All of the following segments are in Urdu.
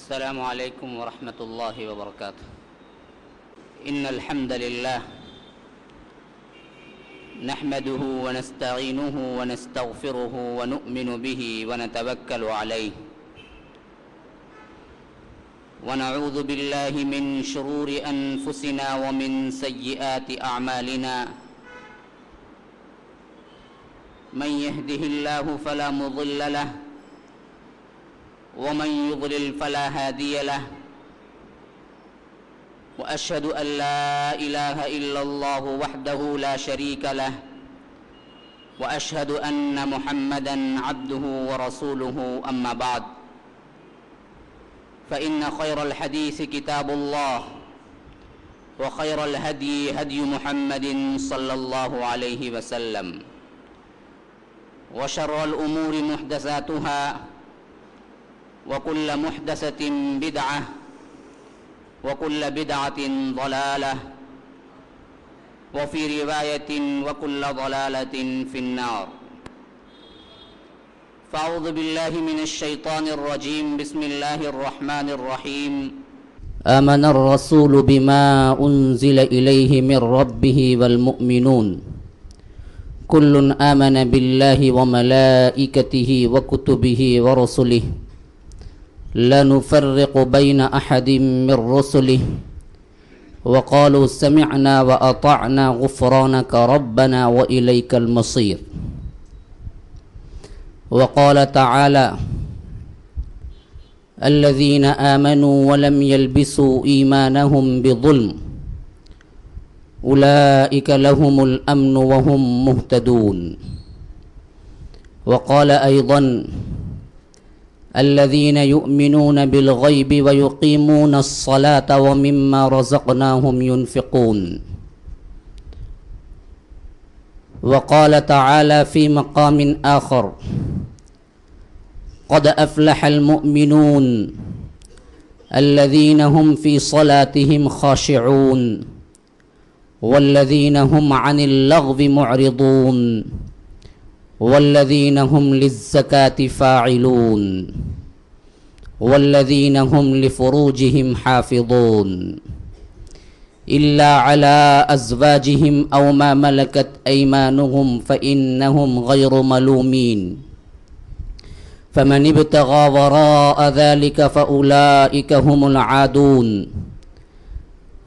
السلام عليكم ورحمة الله وبركاته. إن الحمد لله نحمده ونستعينه ونستغفره ونؤمن به ونتوكل عليه ونعوذ بالله من شرور أنفسنا ومن سيئات أعمالنا. من يهده الله فلا مضل له ومن يضلل فلا هادي له. وأشهد أن لا إله إلا الله وحده لا شريك له وأشهد أن محمدًا عبده ورسوله. أما بعد، فإن خير الحديث كتاب الله وخير الهدي هدي محمد صلى الله عليه وسلم وشر الأمور محدثاتها وكل محدثة بدعة وكل بدعة ضلالة وفي رواية وكل ضلالة في النار. فأعوذ بالله من الشيطان الرجيم. بسم الله الرحمن الرحيم. آمن الرسول بما أنزل إليه من ربه والمؤمنون كل آمن بالله وملائكته وكتبه ورسله لا نفرق بين أحد من رسله وقالوا سمعنا وأطعنا غفرانك ربنا وإليك المصير. وقال تعالى: الذين آمنوا ولم يلبسوا إيمانهم بظلم أولئك لهم الأمن وهم مهتدون. وقال أيضا: الذين يؤمنون بالغيب ويقيمون الصلاة ومما رزقناهم ينفقون. وقال تعالى في مقام آخر: قد أفلح المؤمنون الذين هم في صلاتهم خاشعون والذين هم عن اللغو معرضون والذين هم للزكاة فاعلون والذين هم لفروجهم حافظون إلا على أزواجهم أو ما ملكت أيمانهم فإنهم غير ملومين فمن ابتغى وراء ذلك فأولئك هم العادون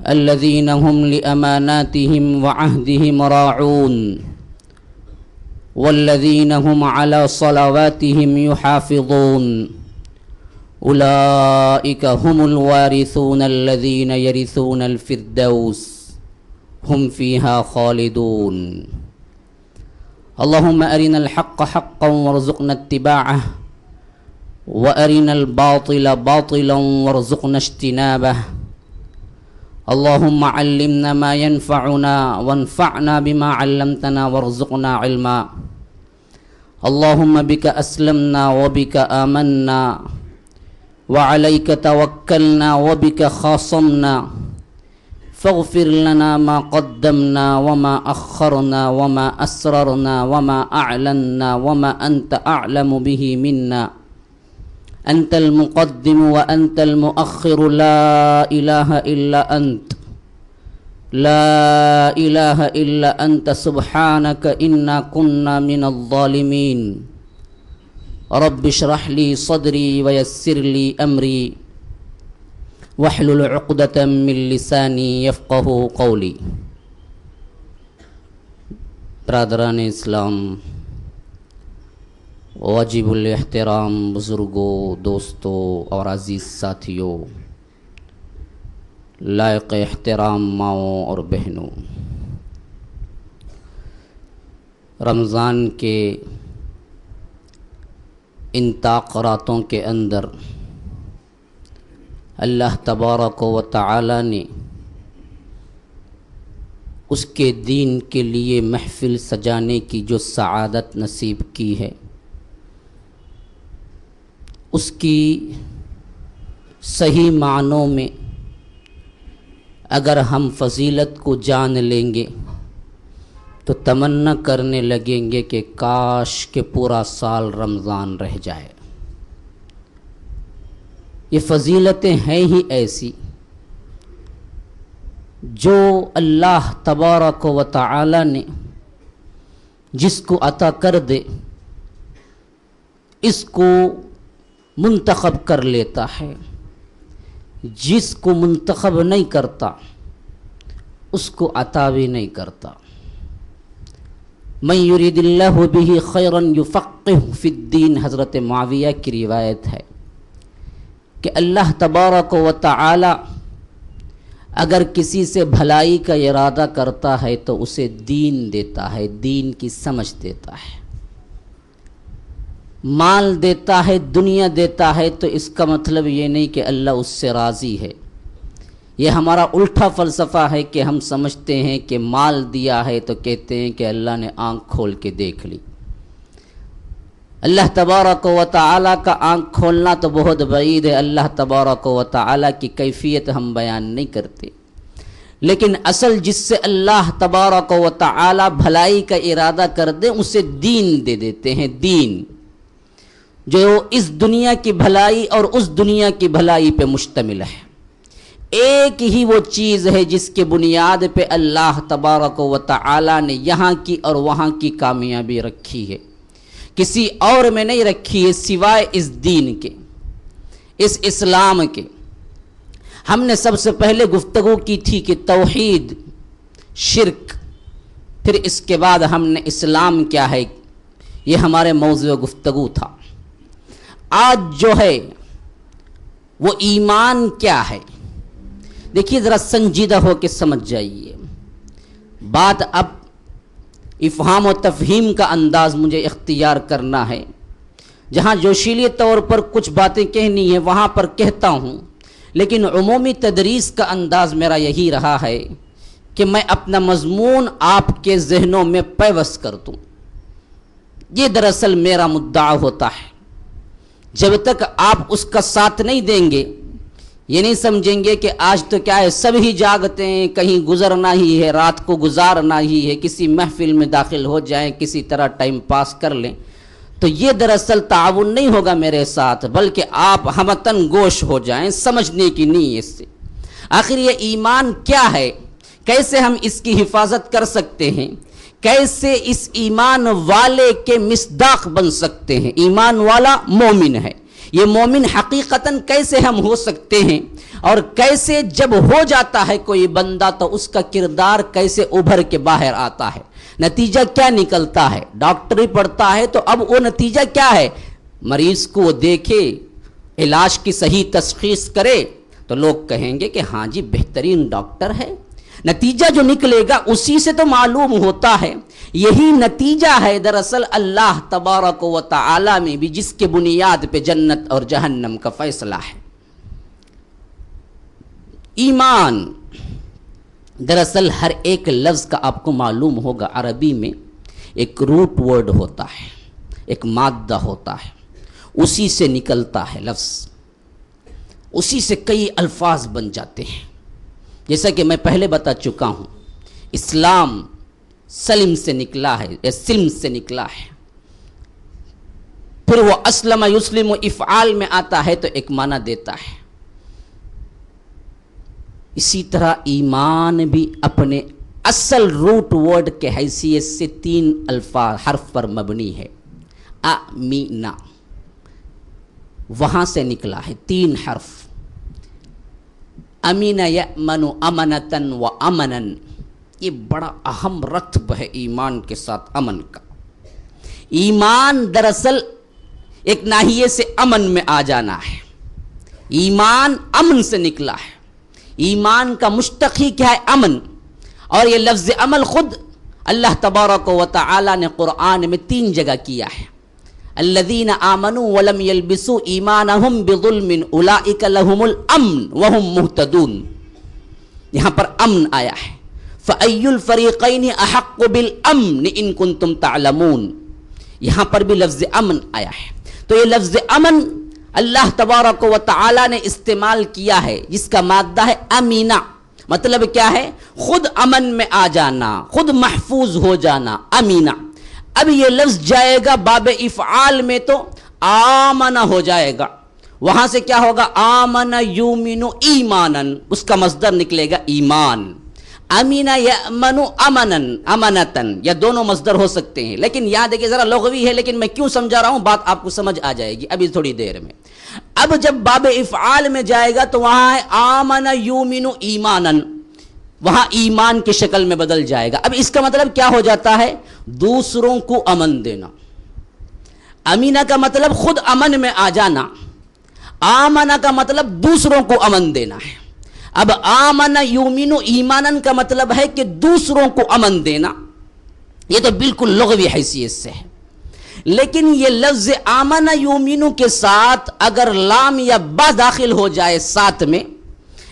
الذين هم لأماناتهم وعهدهم راعون والذين هم على صلواتهم يحافظون أولئك هم الوارثون الذين يرثون الفردوس هم فيها خالدون. اللهم أرنا الحق حقا وارزقنا اتباعه وأرنا الباطل باطلا وارزقنا اجتنابه. اللهم علمنا ما ينفعنا وانفعنا بما علمتنا وارزقنا علما. اللهم بك أسلمنا وبك آمنا وعليك توكلنا وبك خاصمنا فاغفر لنا ما قدمنا وما أخرنا وما أسررنا وما أعلنا وما أنت أعلم به منا. أنت المقدم وأنت المؤخر لا إله إلا أنت لا إله إلا أنت سبحانك إنا كنا من الظالمين. رب اشرح لي صدري ويسر لي أمري واحلل عقدة من لساني يفقه قولي. برادران اسلام، واجب الاحترام بزرگوں، دوستوں اور عزیز ساتھیوں، لائق احترام ماؤں اور بہنوں، رمضان کے ان طاقراتوں کے اندر اللہ تبارک و تعالی نے اس کے دین کے لیے محفل سجانے کی جو سعادت نصیب کی ہے، اس کی صحیح معنوں میں اگر ہم فضیلت کو جان لیں گے تو تمنا کرنے لگیں گے کہ کاش کہ پورا سال رمضان رہ جائے۔ یہ فضیلتیں ہیں ہی ایسی جو اللہ تبارک و تعالی نے جس کو عطا کر دے اس کو منتخب کر لیتا ہے، جس کو منتخب نہیں کرتا اس کو عطا بھی نہیں کرتا۔ من یرید اللہ بہ خیرا یفقہ فی الدین، حضرت معاویہ کی روایت ہے کہ اللہ تبارک و تعالی اگر کسی سے بھلائی کا ارادہ کرتا ہے تو اسے دین دیتا ہے، دین کی سمجھ دیتا ہے۔ مال دیتا ہے، دنیا دیتا ہے تو اس کا مطلب یہ نہیں کہ اللہ اس سے راضی ہے۔ یہ ہمارا الٹا فلسفہ ہے کہ ہم سمجھتے ہیں کہ مال دیا ہے تو کہتے ہیں کہ اللہ نے آنکھ کھول کے دیکھ لی۔ اللہ تبارک و تعالیٰ کا آنکھ کھولنا تو بہت بعید ہے، اللہ تبارک و تعالیٰ کی کیفیت ہم بیان نہیں کرتے، لیکن اصل جس سے اللہ تبارک و تعالیٰ بھلائی کا ارادہ کر دے اسے دین دے دیتے ہیں، دین جو اس دنیا کی بھلائی اور اس دنیا کی بھلائی پہ مشتمل ہے۔ ایک ہی وہ چیز ہے جس کے بنیاد پہ اللہ تبارک و تعالیٰ نے یہاں کی اور وہاں کی کامیابی رکھی ہے، کسی اور میں نہیں رکھی ہے سوائے اس دین کے، اس اسلام کے۔ ہم نے سب سے پہلے گفتگو کی تھی کہ توحید، شرک، پھر اس کے بعد ہم نے اسلام کیا ہے، یہ ہمارے موضوع گفتگو تھا۔ آج جو ہے وہ ایمان کیا ہے، دیکھیے ذرا سنجیدہ ہو کے سمجھ جائیے بات۔ اب افہام و تفہیم کا انداز مجھے اختیار کرنا ہے، جہاں جوشیلی طور پر کچھ باتیں کہنی ہیں وہاں پر کہتا ہوں، لیکن عمومی تدریس کا انداز میرا یہی رہا ہے کہ میں اپنا مضمون آپ کے ذہنوں میں پیوست کر دوں۔ یہ دراصل میرا مدعا ہوتا ہے۔ جب تک آپ اس کا ساتھ نہیں دیں گے، یہ نہیں سمجھیں گے کہ آج تو کیا ہے سب ہی جاگتے ہیں، کہیں گزرنا ہی ہے، رات کو گزارنا ہی ہے، کسی محفل میں داخل ہو جائیں، کسی طرح ٹائم پاس کر لیں، تو یہ دراصل تعاون نہیں ہوگا میرے ساتھ، بلکہ آپ ہمتن گوش ہو جائیں سمجھنے کی نیت سے۔ آخر یہ ایمان کیا ہے، کیسے ہم اس کی حفاظت کر سکتے ہیں، کیسے اس ایمان والے کے مصداق بن سکتے ہیں۔ ایمان والا مومن ہے، یہ مومن حقیقتاً کیسے ہم ہو سکتے ہیں، اور کیسے جب ہو جاتا ہے کوئی بندہ تو اس کا کردار کیسے ابھر کے باہر آتا ہے، نتیجہ کیا نکلتا ہے۔ ڈاکٹری پڑھتا ہے تو اب وہ نتیجہ کیا ہے، مریض کو وہ دیکھے، علاج کی صحیح تشخیص کرے تو لوگ کہیں گے کہ ہاں جی بہترین ڈاکٹر ہے۔ نتیجہ جو نکلے گا اسی سے تو معلوم ہوتا ہے۔ یہی نتیجہ ہے دراصل اللہ تبارک و تعالی میں بھی جس کے بنیاد پہ جنت اور جہنم کا فیصلہ ہے۔ ایمان دراصل ہر ایک لفظ کا آپ کو معلوم ہوگا عربی میں ایک روٹ ورڈ ہوتا ہے، ایک مادہ ہوتا ہے، اسی سے نکلتا ہے لفظ، اسی سے کئی الفاظ بن جاتے ہیں۔ جیسا کہ میں پہلے بتا چکا ہوں، اسلام سلم سے نکلا ہے یا سلم سے نکلا ہے، پھر وہ اسلم یسلم افعال میں آتا ہے تو ایک معنی دیتا ہے۔ اسی طرح ایمان بھی اپنے اصل روٹ ورڈ کے حیثیت سے 3 الفاظ حرف پر مبنی ہے۔ آمینہ وہاں سے نکلا ہے، 3 حرف۔ امین یأمن امنتن و امنن، یہ بڑا اہم رتب ہے ایمان کے ساتھ امن کا۔ ایمان دراصل ایک ناحیے سے امن میں آ جانا ہے، ایمان امن سے نکلا ہے۔ ایمان کا مشتق ہی کیا ہے، امن، اور یہ لفظ عمل خود اللہ تبارک و تعالی نے قرآن میں 3 جگہ کیا ہے۔ الذین آمنوا ولم یلبسوا ایمانہم بظلم اولئک لہم الامن وہم مہتدون، یہاں پر امن آیا ہے۔ فأی الفریقین احق بالامن ان کنتم تعلمون، یہاں پر بھی لفظ امن آیا ہے۔ تو یہ لفظ امن اللہ تبارک و تعالی نے استعمال کیا ہے، جس کا مادہ ہے امینہ، مطلب کیا ہے، خود امن میں آ جانا، خود محفوظ ہو جانا، امینہ۔ اب یہ لفظ جائے گا باب افعال میں تو آمنہ ہو جائے گا، وہاں سے کیا ہوگا؟ آمن یومن ایمانن، اس کا مصدر نکلے گا ایمان۔ امین یامن امنن امنتن، یا دونوں مصدر ہو سکتے ہیں، لیکن یاد ہے کہ ذرا لغوی ہے، لیکن میں کیوں سمجھا رہا ہوں، بات آپ کو سمجھ آ جائے گی ابھی تھوڑی دیر میں۔ اب جب باب افعال میں جائے گا تو وہاں ہے آمن یومن ایمانن، وہاں ایمان کی شکل میں بدل جائے گا۔ اب اس کا مطلب کیا ہو جاتا ہے؟ دوسروں کو امن دینا۔ امینہ کا مطلب خود امن میں آ جانا، آمنہ کا مطلب دوسروں کو امن دینا ہے۔ اب آمن یومن ایمانن کا مطلب ہے کہ دوسروں کو امن دینا، یہ تو بالکل لغوی حیثیت سے ہے۔ لیکن یہ لفظ آمن یومن کے ساتھ اگر لام یا با داخل ہو جائے ساتھ میں،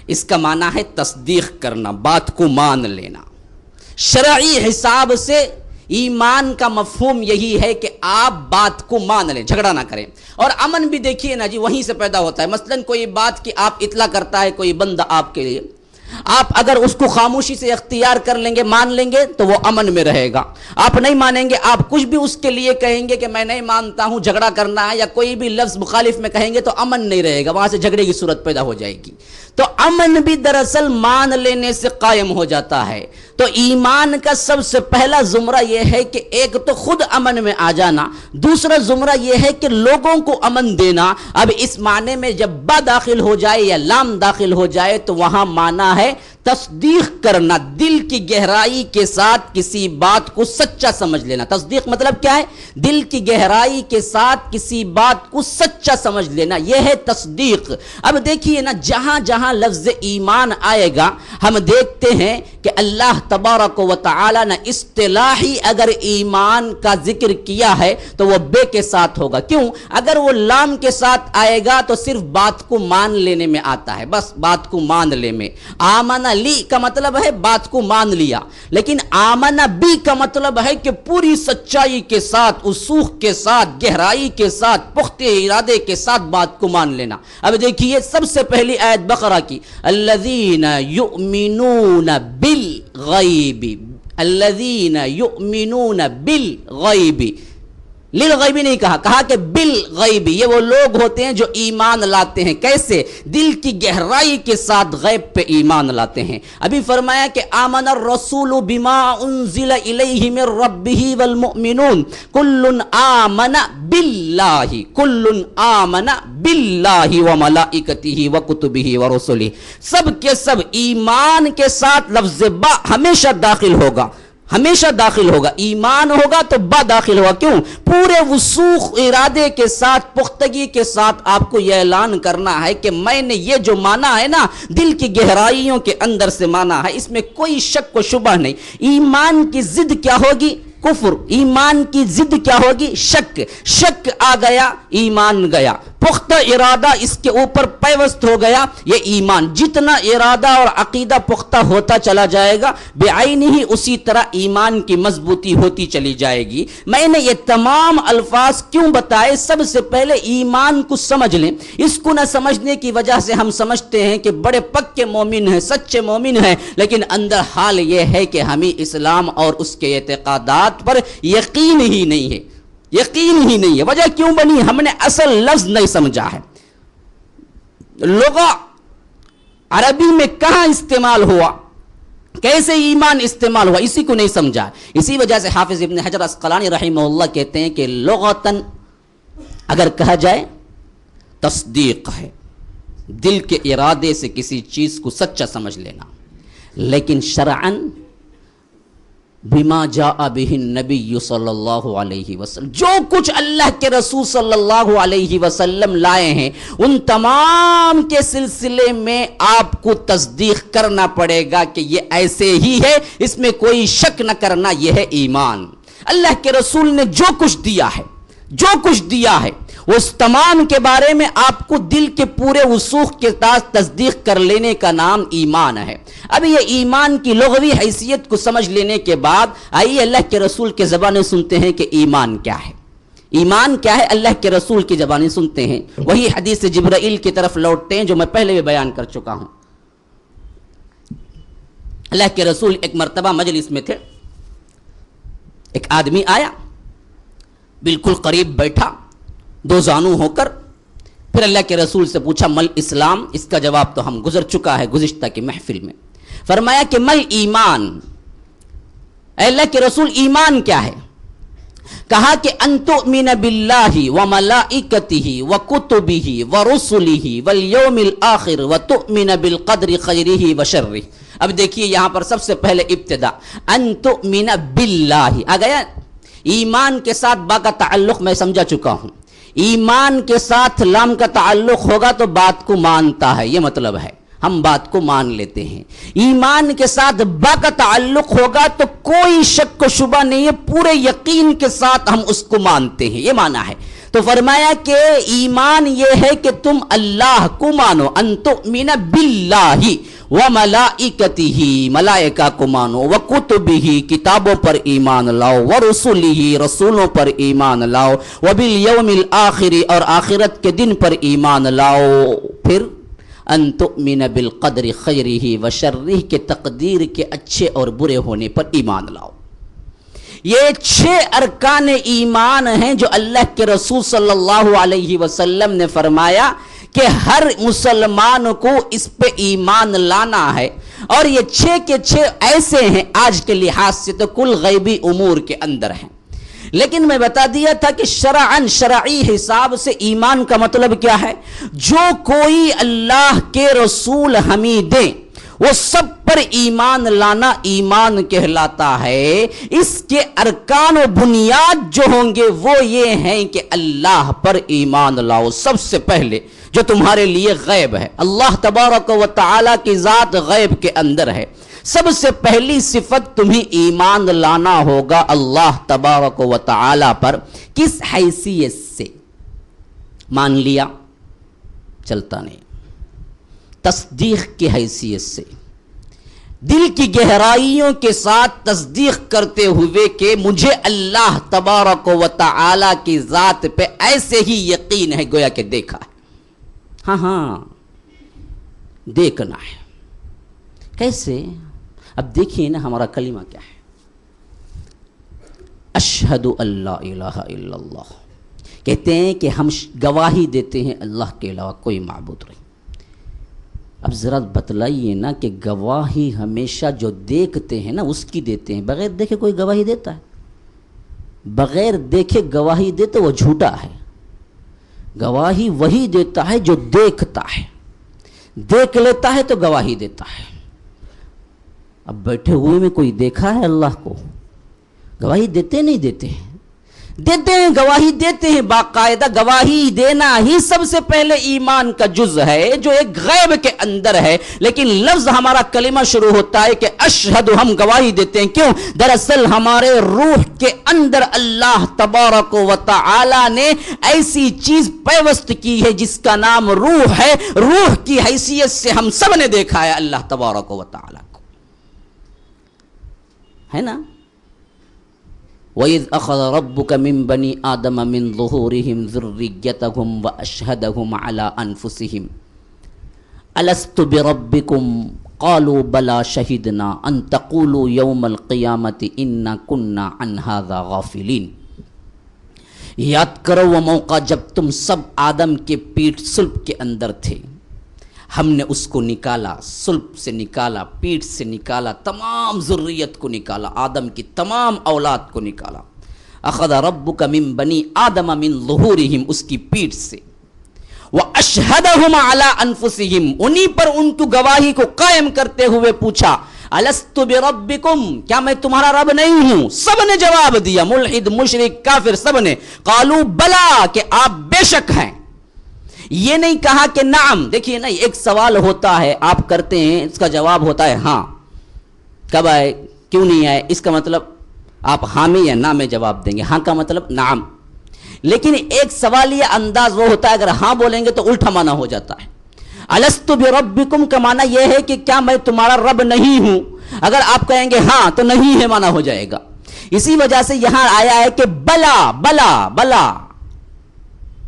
اس کا معنی ہے تصدیق کرنا، بات کو مان لینا۔ شرعی حساب سے ایمان کا مفہوم یہی ہے کہ آپ بات کو مان لیں، جھگڑا نہ کریں۔ اور امن بھی دیکھیے نا جی، وہیں سے پیدا ہوتا ہے۔ مثلا کوئی بات کی آپ اطلاع کرتا ہے کوئی بندہ آپ کے لیے، آپ اگر اس کو خاموشی سے اختیار کر لیں گے، مان لیں گے تو وہ امن میں رہے گا۔ آپ نہیں مانیں گے، آپ کچھ بھی اس کے لیے کہیں گے کہ میں نہیں مانتا ہوں، جھگڑا کرنا ہے، یا کوئی بھی لفظ مخالف میں کہیں گے تو امن نہیں رہے گا، وہاں سے جھگڑے کی صورت پیدا ہو جائے گی۔ تو امن بھی دراصل مان لینے سے قائم ہو جاتا ہے۔ تو ایمان کا سب سے پہلا زمرہ یہ ہے کہ ایک تو خود امن میں آ جانا، دوسرا زمرہ یہ ہے کہ لوگوں کو امن دینا۔ اب اس معنی میں جب با داخل ہو جائے یا لام داخل ہو جائے تو وہاں معنی ہے تصدیق کرنا، دل کی گہرائی کے ساتھ کسی بات کو سچا سمجھ لینا۔ تصدیق مطلب کیا ہے؟ دل کی گہرائی کے ساتھ کسی بات کو سچا سمجھ لینا، یہ ہے تصدیق۔ اب دیکھیے نا، جہاں جہاں لفظ ایمان آئے گا ہم دیکھتے ہیں کہ اللہ تبارک و تعالی نے اصطلاحی اگر ایمان کا ذکر کیا ہے تو وہ بے کے ساتھ ہوگا۔ کیوں؟ اگر وہ لام کے ساتھ آئے گا تو صرف بات کو مان لینے میں آتا ہے، بس بات کو مان لے میں۔ آمن لی کا مطلب ہے بات کو مان لیا، لیکن آمن بی کا مطلب ہے کہ پوری سچائی کے ساتھ، وثوق کے ساتھ، گہرائی کے ساتھ، پختہ ارادے کے ساتھ بات کو مان لینا۔ اب دیکھیے سب سے پہلی آیت بقرہ کی، الذین یؤمنون بالغیب، الذین یؤمنون بالغیب، للغیب نہیں کہا، کہا کہ بالغیب، یہ وہ لوگ ہوتے ہیں جو ایمان لاتے ہیں۔ کیسے؟ دل کی گہرائی کے ساتھ غیب پہ ایمان لاتے ہیں۔ ابھی فرمایا کہ آمن الرسول بما انزل الیہ من ربہ والمؤمنون کل آمن باللہ، کل آمن باللہ وملائکتہ وکتبہ ورسلہ، سب کے سب ایمان کے ساتھ لفظ با ہمیشہ داخل ہوگا، ہمیشہ داخل ہوگا۔ ایمان ہوگا تو با داخل ہوگا۔ کیوں؟ پورے وثوق ارادے کے ساتھ، پختگی کے ساتھ آپ کو یہ اعلان کرنا ہے کہ میں نے یہ جو مانا ہے نا، دل کی گہرائیوں کے اندر سے مانا ہے، اس میں کوئی شک و شبہ نہیں۔ ایمان کی ضد کیا ہوگی؟ کفر۔ ایمان کی ضد کیا ہوگی؟ شک۔ شک آ گیا، ایمان گیا۔ پختہ ارادہ اس کے اوپر پیوست ہو گیا، یہ ایمان۔ جتنا ارادہ اور عقیدہ پختہ ہوتا چلا جائے گا بعین ہی اسی طرح ایمان کی مضبوطی ہوتی چلی جائے گی۔ میں نے یہ تمام الفاظ کیوں بتائے؟ سب سے پہلے ایمان کو سمجھ لیں۔ اس کو نہ سمجھنے کی وجہ سے ہم سمجھتے ہیں کہ بڑے پکے مومن ہیں، سچے مومن ہیں، لیکن اندر حال یہ ہے کہ ہمیں اسلام اور اس کے اعتقادات پر یقین ہی نہیں ہے، یقین ہی نہیں ہے۔ وجہ کیوں بنی؟ ہم نے اصل لفظ نہیں سمجھا ہے۔ لغہ عربی میں کہاں استعمال ہوا، کیسے ایمان استعمال ہوا، اسی کو نہیں سمجھا۔ اسی وجہ سے حافظ ابن حجر عسقلانی رحمہ اللہ کہتے ہیں کہ لغتاً اگر کہا جائے تصدیق ہے، دل کے ارادے سے کسی چیز کو سچا سمجھ لینا، لیکن شرعاً بما جاء به النبی صلی اللہ علیہ وسلم، جو کچھ اللہ کے رسول صلی اللہ علیہ وسلم لائے ہیں ان تمام کے سلسلے میں آپ کو تصدیق کرنا پڑے گا کہ یہ ایسے ہی ہے، اس میں کوئی شک نہ کرنا، یہ ہے ایمان۔ اللہ کے رسول نے جو کچھ دیا ہے، جو کچھ دیا ہے، اس تمام کے بارے میں آپ کو دل کے پورے وثوق کے ساتھ تصدیق کر لینے کا نام ایمان ہے۔ اب یہ ایمان کی لغوی حیثیت کو سمجھ لینے کے بعد آئیے اللہ کے رسول کے زبانیں سنتے ہیں کہ ایمان کیا ہے۔ ایمان کیا ہے اللہ کے رسول کی زبانیں سنتے ہیں، وہی حدیث جبرائیل کی طرف لوٹتے ہیں جو میں پہلے بھی بیان کر چکا ہوں۔ اللہ کے رسول ایک مرتبہ مجلس میں تھے، ایک آدمی آیا، بالکل قریب بیٹھا، دو زانو ہو کر، پھر اللہ کے رسول سے پوچھا مل اسلام، اس کا جواب تو ہم گزر چکا ہے گزشتہ کی محفل میں. فرمایا کہ مل ایمان، اے اللہ کے رسول ایمان کیا ہے؟ کہا کہ ان تؤمن باللہ وملائکتہ وکتبہ ورسلہ والیوم الآخر وتؤمن بالقدر خیرہ وشرہ. اب دیکھیے یہاں پر سب سے پہلے ابتدا ان تؤمن باللہ آ گیا. ایمان کے ساتھ با کا تعلق میں سمجھا چکا ہوں. ایمان کے ساتھ لام کا تعلق ہوگا تو بات کو مانتا ہے، یہ مطلب ہے ہم بات کو مان لیتے ہیں. ایمان کے ساتھ با کا تعلق ہوگا تو کوئی شک و شبہ نہیں ہے، پورے یقین کے ساتھ ہم اس کو مانتے ہیں، یہ معنی ہے. تو فرمایا کہ ایمان یہ ہے کہ تم اللہ کو مانو، ان تؤمن باللہ وملائکتہ، ملائکہ کو مانو، وکتبہ، کتابوں پر ایمان لاؤ، ورسلہ، رسولوں پر ایمان لاؤ، وبالیوم الآخر، اور آخرت کے دن پر ایمان لاؤ. پھر ان تؤمن بالقدر خیرہ وشرہ، کے تقدیر کے اچھے اور برے ہونے پر ایمان لاؤ. یہ 6 ارکان ایمان ہیں جو اللہ کے رسول صلی اللہ علیہ وسلم نے فرمایا کہ ہر مسلمان کو اس پہ ایمان لانا ہے. اور یہ 6 کے 6 ایسے ہیں آج کے لحاظ سے تو کل غیبی امور کے اندر ہیں، لیکن میں بتا دیا تھا کہ شرعاً، شرعی حساب سے ایمان کا مطلب کیا ہے؟ جو کوئی اللہ کے رسول ہمیں دیں وہ سب پر ایمان لانا ایمان کہلاتا ہے. اس کے ارکان و بنیاد جو ہوں گے وہ یہ ہیں کہ اللہ پر ایمان لاؤ. سب سے پہلے جو تمہارے لیے غیب ہے، اللہ تبارک و تعالی کی ذات غیب کے اندر ہے. سب سے پہلی صفت تمہیں ایمان لانا ہوگا اللہ تبارک و تعالی پر. کس حیثیت سے؟ مان لیا چلتا نہیں، تصدیق کی حیثیت سے، دل کی گہرائیوں کے ساتھ تصدیق کرتے ہوئے کہ مجھے اللہ تبارک و تعالی کی ذات پہ ایسے ہی یقین ہے گویا کہ دیکھا ہے. ہاں دیکھنا ہے. کیسے؟ اب دیکھیے نا ہمارا کلمہ کیا ہے، اشہد ان لا الہ الا اللہ. کہتے ہیں کہ ہم گواہی دیتے ہیں اللہ کے علاوہ کوئی معبود نہیں. اب ذرا بتلائیے نا کہ گواہی ہمیشہ جو دیکھتے ہیں نا اس کی دیتے ہیں، بغیر دیکھے کوئی گواہی دیتا ہے؟ بغیر دیکھے گواہی دیتے وہ جھوٹا ہے. گواہی وہی دیتا ہے جو دیکھتا ہے، دیکھ لیتا ہے تو گواہی دیتا ہے. اب بیٹھے ہوئے میں کوئی دیکھا ہے اللہ کو؟ گواہی دیتے نہیں دیتے ہیں؟ دیتے ہیں، گواہی دیتے ہیں. باقاعدہ گواہی دینا ہی سب سے پہلے ایمان کا جز ہے جو ایک غیب کے اندر ہے. لیکن لفظ ہمارا کلمہ شروع ہوتا ہے کہ اشہد، ہم گواہی دیتے ہیں. کیوں؟ دراصل ہمارے روح کے اندر اللہ تبارک و تعالی نے ایسی چیز پیوست کی ہے جس کا نام روح ہے. روح کی حیثیت سے ہم سب نے دیکھا ہے اللہ تبارک و تعالی کو، ہے نا؟ وَإِذْ أَخَذَ رَبُّكَ مِنْ بَنِي آدَمَ مِنْ ظُهُورِهِمْ ذُرِّيَّتَهُمْ وَأَشْهَدَهُمْ عَلَىٰ أَنفُسِهِمْ أَلَسْتُ بِرَبِّكُمْ قَالُوا بَلَىٰ شَهِدْنَا أَن تَقُولُوا يَوْمَ الْقِيَامَةِ إِنَّا كُنَّا عَنْ هَٰذَا غَافِلِينَ. یاد کرو وہ موقع جب تم سب آدم کے پیٹ صلب کے اندر تھے، ہم نے اس کو نکالا، صلب سے نکالا، پیٹ سے نکالا، تمام ذریت کو نکالا، آدم کی تمام اولاد کو نکالا. اخذ ربک من بنی آدم من ظہورہم، اس کی پیٹ سے، واشہدہم علی انفسہم، انہی پر ان کی گواہی کو قائم کرتے ہوئے پوچھا الست بربکم، کیا میں تمہارا رب نہیں ہوں؟ سب نے جواب دیا، ملحد، مشرک، کافر، سب نے. قالوا بلا، کہ آپ بے شک ہیں. یہ نہیں کہا کہ نعم. دیکھیے نا، ایک سوال ہوتا ہے آپ کرتے ہیں، اس کا جواب ہوتا ہے ہاں. کب آئے، کیوں نہیں آئے، اس کا مطلب آپ ہاں میں یا نہ میں جواب دیں گے. ہاں کا مطلب نعم. لیکن ایک سوال یہ انداز وہ ہوتا ہے اگر ہاں بولیں گے تو الٹا معنی ہو جاتا ہے. الست بربکم کا معنی یہ ہے کہ کیا میں تمہارا رب نہیں ہوں؟ اگر آپ کہیں گے ہاں تو نہیں ہے معنی ہو جائے گا. اسی وجہ سے یہاں آیا ہے کہ بلا بلا بلا،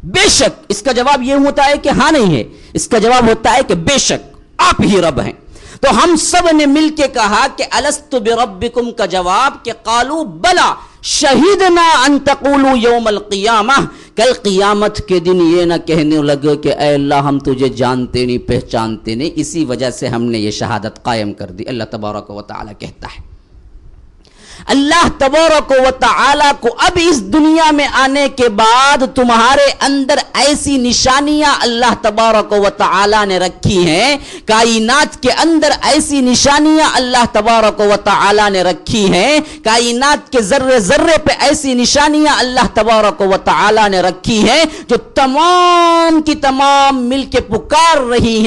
بے شک. اس کا جواب یہ ہوتا ہے کہ ہاں نہیں ہے، اس کا جواب ہوتا ہے کہ بے شک آپ ہی رب ہیں. تو ہم سب نے مل کے کہا کہ الست بربکم کا جواب کہ قالوا بلا شہدنا ان تقولوا یوم القیامہ، کل قیامت کے دن یہ نہ کہنے لگے کہ اے اللہ ہم تجھے جانتے نہیں پہچانتے نہیں، اسی وجہ سے ہم نے یہ شہادت قائم کر دی۔ اللہ تبارک و تعالی کہتا ہے، اللہ تبارک و تعالی کو اب اس دنیا میں آنے کے بعد تمہارے اندر ایسی نشانیاں اللہ تبارک و تعالی نے رکھی ہیں، کائنات کے اندر ایسی نشانیاں اللہ تبارک و تعالی نے رکھی ہیں، کائنات کے ذرے ذرے پہ ایسی نشانیاں اللہ تبارک و تعالی نے رکھی ہیں جو تمام کی تمام مل کے پکار رہی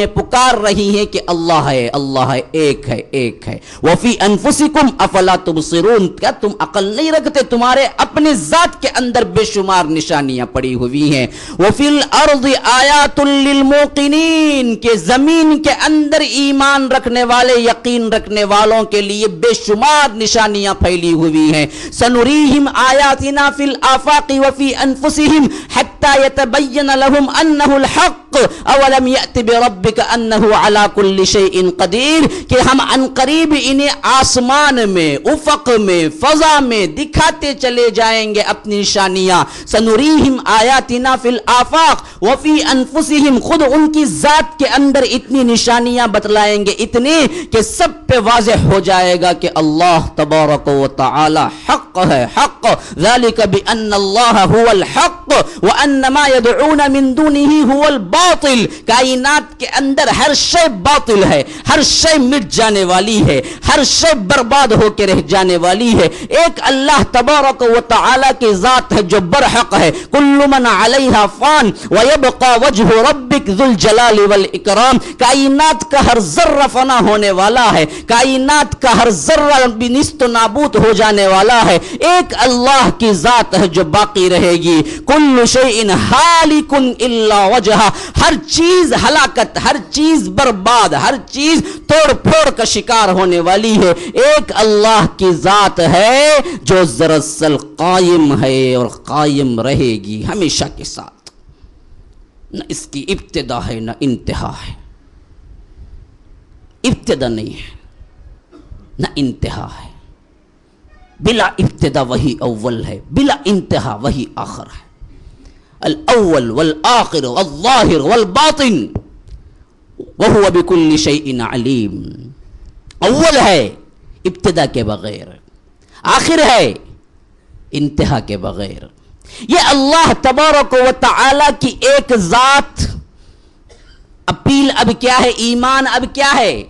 ہیں کہ اللہ ہے، اللہ ہے، ایک ہے، ایک ہے۔ وفی انفسکم افلا تبصرون، کیا تم عقل نہیں رکھتے؟ تمہارے اپنے ذات کے اندر بے شمار نشانیاں پڑی ہوئی ہیں۔ وفی الارض آیات للموقنین، کہ زمین کے اندر ایمان رکھنے والے، یقین رکھنے والوں کے لیے بے شمار نشانیاں پھیلی ہوئی ہیں۔ سنریہم آیاتنا فی الآفاق وفی انفسہم حتی یتبین لہم انہ الحق اولم یأت بربک انہ علی کل شیء قدیر، کہ ہم عنقریب انہیں آسمان میں، افق میں، فضا میں دکھاتے چلے جائیں گے اپنی نشانیاں۔ سنریہم آیاتنا فی الآفاق وفی انفسہم، خود ان کی ذات کے اندر اتنی نشانیاں بتلائیں گے، اتنی کہ سب پہ واضح ہو جائے گا کہ اللہ تبارک و تعالی حق ہے، حق۔ ذالک بان اللہ هو الحق وان ما يدعون من دونه هو الباطل، کائنات کے اندر ہر شے باطل ہے، ہر شے مٹ جانے والی ہے، ہر شے برباد ہو کے رہ جانے والی ہے۔ ایک اللہ تبارک و تعالی کی ذات ہے جو برحق ہے۔ کل من علیہا فان ویبقى وجہ ربک ذو الجلال والاکرام، کائنات کا ہر ذرہ فنا ہونے والا ہے، کائنات کا ہر ذرہ بھی نیست و نابود ہو جانے والا ہے، ایک اللہ کی ذات ہے جو باقی رہے گی۔ کل شیء ہالک الا وجہہ، ہر چیز ہلاکت، ہر چیز برباد، ہر چیز توڑ پھوڑ کا شکار ہونے والی ہے، ایک اللہ کی ذات ہے جو دراصل قائم ہے اور قائم رہے گی ہمیشہ کے ساتھ، نہ اس کی ابتدا ہے نہ انتہا ہے، ابتدا نہیں ہے نہ انتہا ہے، بلا ابتدا وہی اول ہے، بلا انتہا وہی آخر ہے۔ الاول والآخر والظاہر والباطن وہو بکل شیء علیم، اول ہے ابتدا کے بغیر، آخر ہے انتہا کے بغیر۔ یہ اللہ تبارک و تعالی کی ایک ذات۔ اپیل اب کیا ہے، ایمان اب کیا ہے؟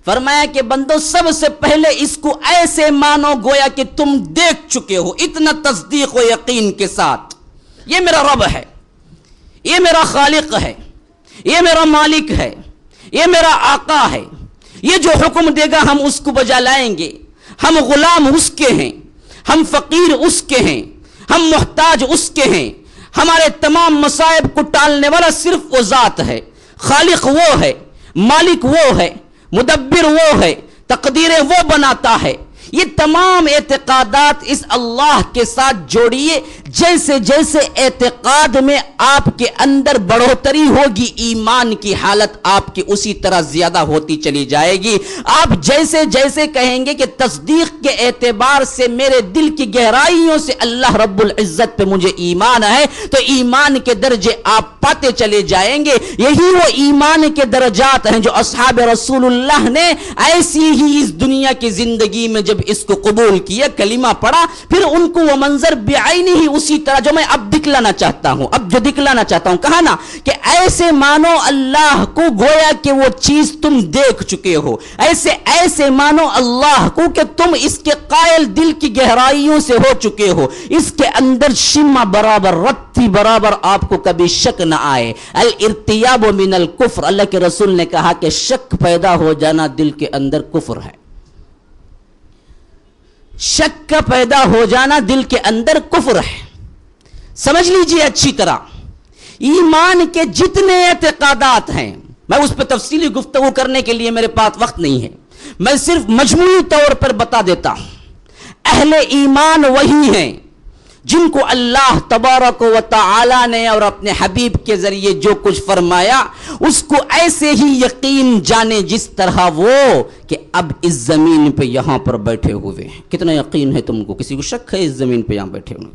فرمایا کہ بندو سب سے پہلے اس کو ایسے مانو گویا کہ تم دیکھ چکے ہو، اتنا تصدیق و یقین کے ساتھ، یہ میرا رب ہے، یہ میرا خالق ہے، یہ میرا مالک ہے، یہ میرا آقا ہے، یہ جو حکم دے گا ہم اس کو بجا لائیں گے، ہم غلام اس کے ہیں، ہم فقیر اس کے ہیں، ہم محتاج اس کے ہیں، ہمارے تمام مصائب کو ٹالنے والا صرف وہ ذات ہے، خالق وہ ہے، مالک وہ ہے، مدبر وہ ہے، تقدیریں وہ بناتا ہے۔ یہ تمام اعتقادات اس اللہ کے ساتھ جوڑیے، جیسے جیسے اعتقاد میں آپ کے اندر بڑھوتری ہوگی، ایمان کی حالت آپ کی اسی طرح زیادہ ہوتی چلی جائے گی۔ آپ جیسے جیسے کہیں گے کہ تصدیق کے اعتبار سے میرے دل کی گہرائیوں سے اللہ رب العزت پہ مجھے ایمان ہے، تو ایمان کے درجے آپ پاتے چلے جائیں گے۔ یہی وہ ایمان کے درجات ہیں جو اصحاب رسول اللہ نے ایسی ہی اس دنیا کی زندگی میں جب اس کو قبول کیا، کلمہ پڑھا، پھر ان کو وہ منظر بعینی ہی اسی طرح جو میں اب دکھلانا چاہتا ہوں، کہا نا کہ ایسے مانو اللہ کو گویا کہ وہ چیز تم دیکھ چکے ہو، ایسے مانو اللہ کو کہ تم اس کے قائل دل کی گہرائیوں سے ہو چکے ہو، اس کے اندر شمع برابر، رتی برابر آپ کو کبھی شک نہ آئے۔ الارتیاب من الکفر، اللہ کے رسول نے کہا کہ شک پیدا ہو جانا دل کے اندر کفر ہے، شک کا پیدا ہو جانا دل کے اندر کفر ہے۔ سمجھ لیجئے اچھی طرح، ایمان کے جتنے اعتقادات ہیں، میں اس پہ تفصیلی گفتگو کرنے کے لیے میرے پاس وقت نہیں ہے، میں صرف مجموعی طور پر بتا دیتا ہوں۔ اہل ایمان وہی ہیں جن کو اللہ تبارک و تعالی نے اور اپنے حبیب کے ذریعے جو کچھ فرمایا اس کو ایسے ہی یقین جانے جس طرح وہ کہ اب اس زمین پہ یہاں پر بیٹھے ہوئے ہیں۔ کتنا یقین ہے تم کو؟ کسی کو شک ہے اس زمین پہ یہاں بیٹھے ہوئے؟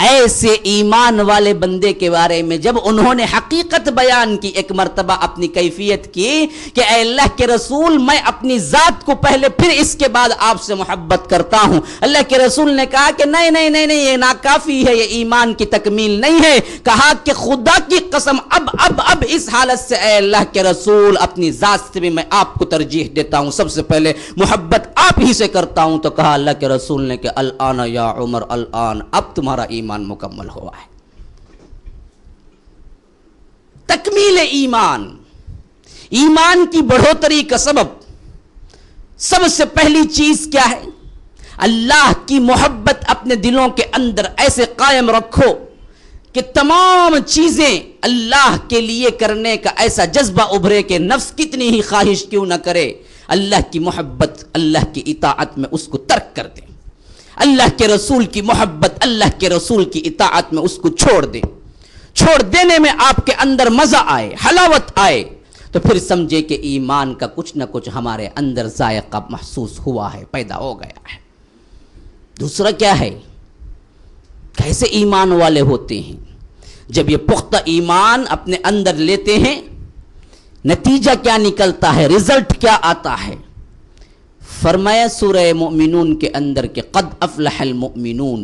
ایسے ایمان والے بندے کے بارے میں جب انہوں نے حقیقت بیان کی، ایک مرتبہ اپنی کیفیت کی کہ اے اللہ کے رسول میں اپنی ذات کو پہلے پھر اس کے بعد آپ سے محبت کرتا ہوں، اللہ کے رسول نے کہا کہ نہیں نہیں نہیں نہیں، یہ ناکافی ہے، یہ ایمان کی تکمیل نہیں ہے۔ کہا کہ خدا کی قسم اب اس حالت سے اے اللہ کے رسول اپنی ذات سے بھی میں آپ کو ترجیح دیتا ہوں، سب سے پہلے محبت آپ ہی سے کرتا ہوں۔ تو کہا اللہ کے رسول نے کہ الآن یا عمر، الآن اب تمہارا ایمان مکمل ہوا ہے۔ تکمیل ایمان، ایمان کی بڑھوتری کا سب سے پہلی چیز کیا ہے؟ اللہ کی محبت اپنے دلوں کے اندر ایسے قائم رکھو کہ تمام چیزیں اللہ کے لیے کرنے کا ایسا جذبہ ابھرے کہ نفس کتنی ہی خواہش کیوں نہ کرے، اللہ کی محبت، اللہ کی اطاعت میں اس کو ترک کر دیں، اللہ کے رسول کی محبت، اللہ کے رسول کی اطاعت میں اس کو چھوڑ دیں۔ چھوڑ دینے میں آپ کے اندر مزہ آئے، حلاوت آئے، تو پھر سمجھے کہ ایمان کا کچھ نہ کچھ ہمارے اندر ذائقہ محسوس ہوا ہے، پیدا ہو گیا ہے۔ دوسرا کیا ہے؟ کیسے ایمان والے ہوتے ہیں؟ جب یہ پختہ ایمان اپنے اندر لیتے ہیں، نتیجہ کیا نکلتا ہے، رزلٹ کیا آتا ہے؟ فرمایا سورہ مومنون کے اندر کہ قد افلح المؤمنون،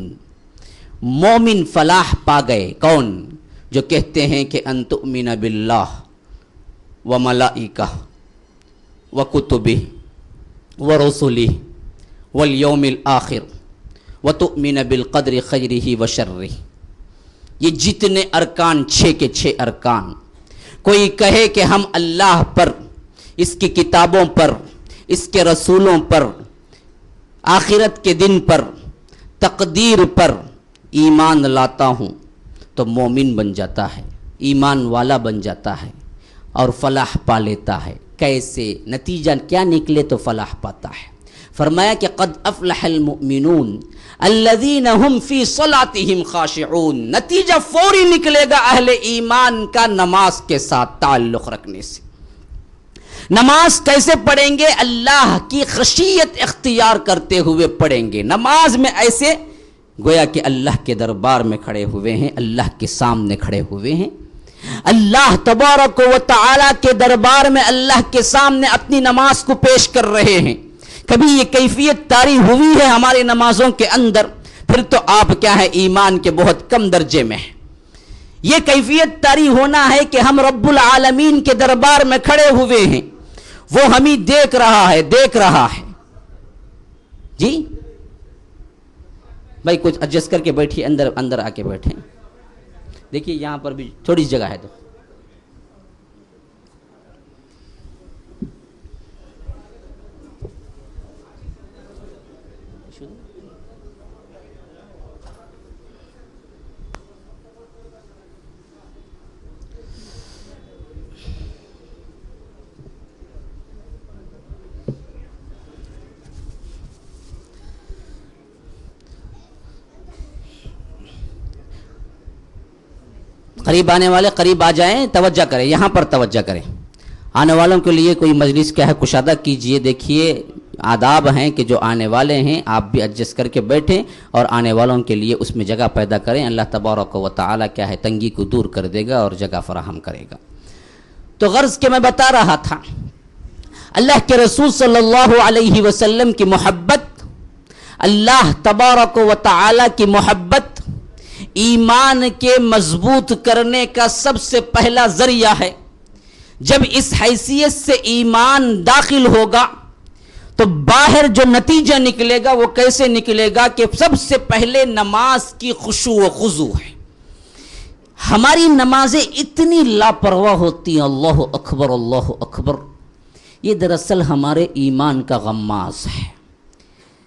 مومن فلاح پا گئے۔ کون؟ جو کہتے ہیں کہ ان تؤمن باللہ وملائکہ وکتبہ ورسلہ والیوم الآخر وتؤمن بالقدر خیرہ وشرہ۔ یہ جتنے ارکان، 6 کے 6 ارکان، کوئی کہے کہ ہم اللہ پر، اس کی کتابوں پر، اس کے رسولوں پر، آخرت کے دن پر، تقدیر پر ایمان لاتا ہوں، تو مومن بن جاتا ہے، ایمان والا بن جاتا ہے اور فلاح پا لیتا ہے۔ کیسے؟ نتیجہ کیا نکلے تو فلاح پاتا ہے۔ فرمایا کہ قد افلح المؤمنون الذین هم فی صلاتهم خاشعون۔ نتیجہ فوری نکلے گا اہل ایمان کا نماز کے ساتھ تعلق رکھنے سے۔ نماز کیسے پڑھیں گے؟ اللہ کی خشیت اختیار کرتے ہوئے پڑھیں گے۔ نماز میں ایسے گویا کہ اللہ کے دربار میں کھڑے ہوئے ہیں، اللہ کے سامنے کھڑے ہوئے ہیں، اللہ تبارک و تعالی کے دربار میں اللہ کے سامنے اپنی نماز کو پیش کر رہے ہیں۔ کبھی یہ کیفیت طاری ہوئی ہے ہماری نمازوں کے اندر؟ پھر تو آپ کیا ہے، ایمان کے بہت کم درجے میں ہیں۔ یہ کیفیت طاری ہونا ہے کہ ہم رب العالمین کے دربار میں کھڑے ہوئے ہیں، وہ ہمیں دیکھ رہا ہے۔ جی بھائی کچھ ایڈجسٹ کر کے بیٹھیے، اندر آ کے بیٹھیں۔ دیکھیے یہاں پر بھی تھوڑی سی جگہ ہے تو قریب آنے والے قریب آ جائیں، توجہ کریں، یہاں پر توجہ کریں۔ آنے والوں کے لیے کوئی مجلس کیا ہے کشادہ کیجئے۔ دیکھیے آداب ہیں کہ جو آنے والے ہیں آپ بھی ایڈجسٹ کر کے بیٹھیں اور آنے والوں کے لیے اس میں جگہ پیدا کریں۔ اللہ تبارک و تعالی کیا ہے تنگی کو دور کر دے گا اور جگہ فراہم کرے گا۔ تو غرض کہ میں بتا رہا تھا اللہ کے رسول صلی اللہ علیہ وسلم کی محبت، اللہ تبارک و تعالی کی محبت ایمان کے مضبوط کرنے کا سب سے پہلا ذریعہ ہے۔ جب اس حیثیت سے ایمان داخل ہوگا تو باہر جو نتیجہ نکلے گا وہ کیسے نکلے گا کہ سب سے پہلے نماز کی خشوع و خضوع ہے۔ ہماری نمازیں اتنی لاپرواہ ہوتی ہیں، اللہ اکبر اللہ اکبر، یہ دراصل ہمارے ایمان کا غماز ہے۔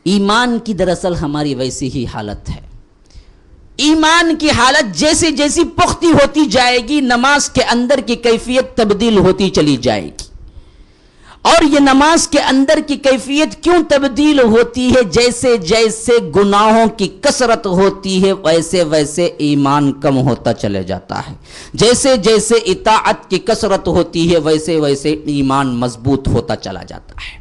ایمان کی دراصل ہماری ویسی ہی حالت ہے۔ ایمان کی حالت جیسی جیسی پختی ہوتی جائے گی، نماز کے اندر کی کیفیت تبدیل ہوتی چلی جائے گی۔ اور یہ نماز کے اندر کی کیفیت کیوں تبدیل ہوتی ہے؟ جیسے جیسے گناہوں کی کثرت ہوتی ہے ویسے ویسے ایمان کم ہوتا چلے جاتا ہے، جیسے جیسے اطاعت کی کثرت ہوتی ہے ویسے ویسے ایمان مضبوط ہوتا چلا جاتا ہے۔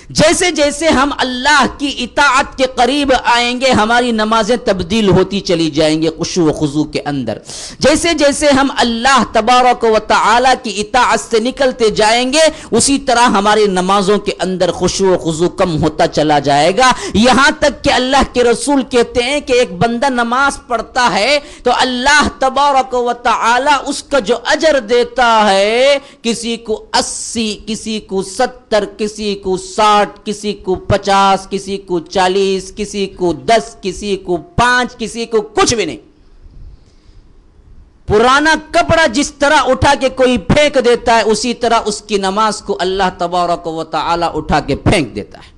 جیسے جیسے ہم اللہ کی اطاعت کے قریب آئیں گے ہماری نمازیں تبدیل ہوتی چلی جائیں گے خشوع و خضوع کے اندر. جیسے جیسے ہم اللہ تبارک و تعالی کی اطاعت سے نکلتے جائیں گے اسی طرح ہماری نمازوں کے اندر خشوع و خضوع کم ہوتا چلا جائے گا. یہاں تک کہ اللہ کے رسول کہتے ہیں کہ ایک بندہ نماز پڑھتا ہے تو اللہ تبارک و تعالی اس کا جو اجر دیتا ہے کسی کو 80 کسی کو 70 کسی کو 60 کسی کو 50 کسی کو 40 کسی کو 10 کسی کو 5 کسی کو کچھ بھی نہیں. پرانا کپڑا جس طرح اٹھا کے کوئی پھینک دیتا ہے اسی طرح اس کی نماز کو اللہ تبارک و تعالی اٹھا کے پھینک دیتا ہے.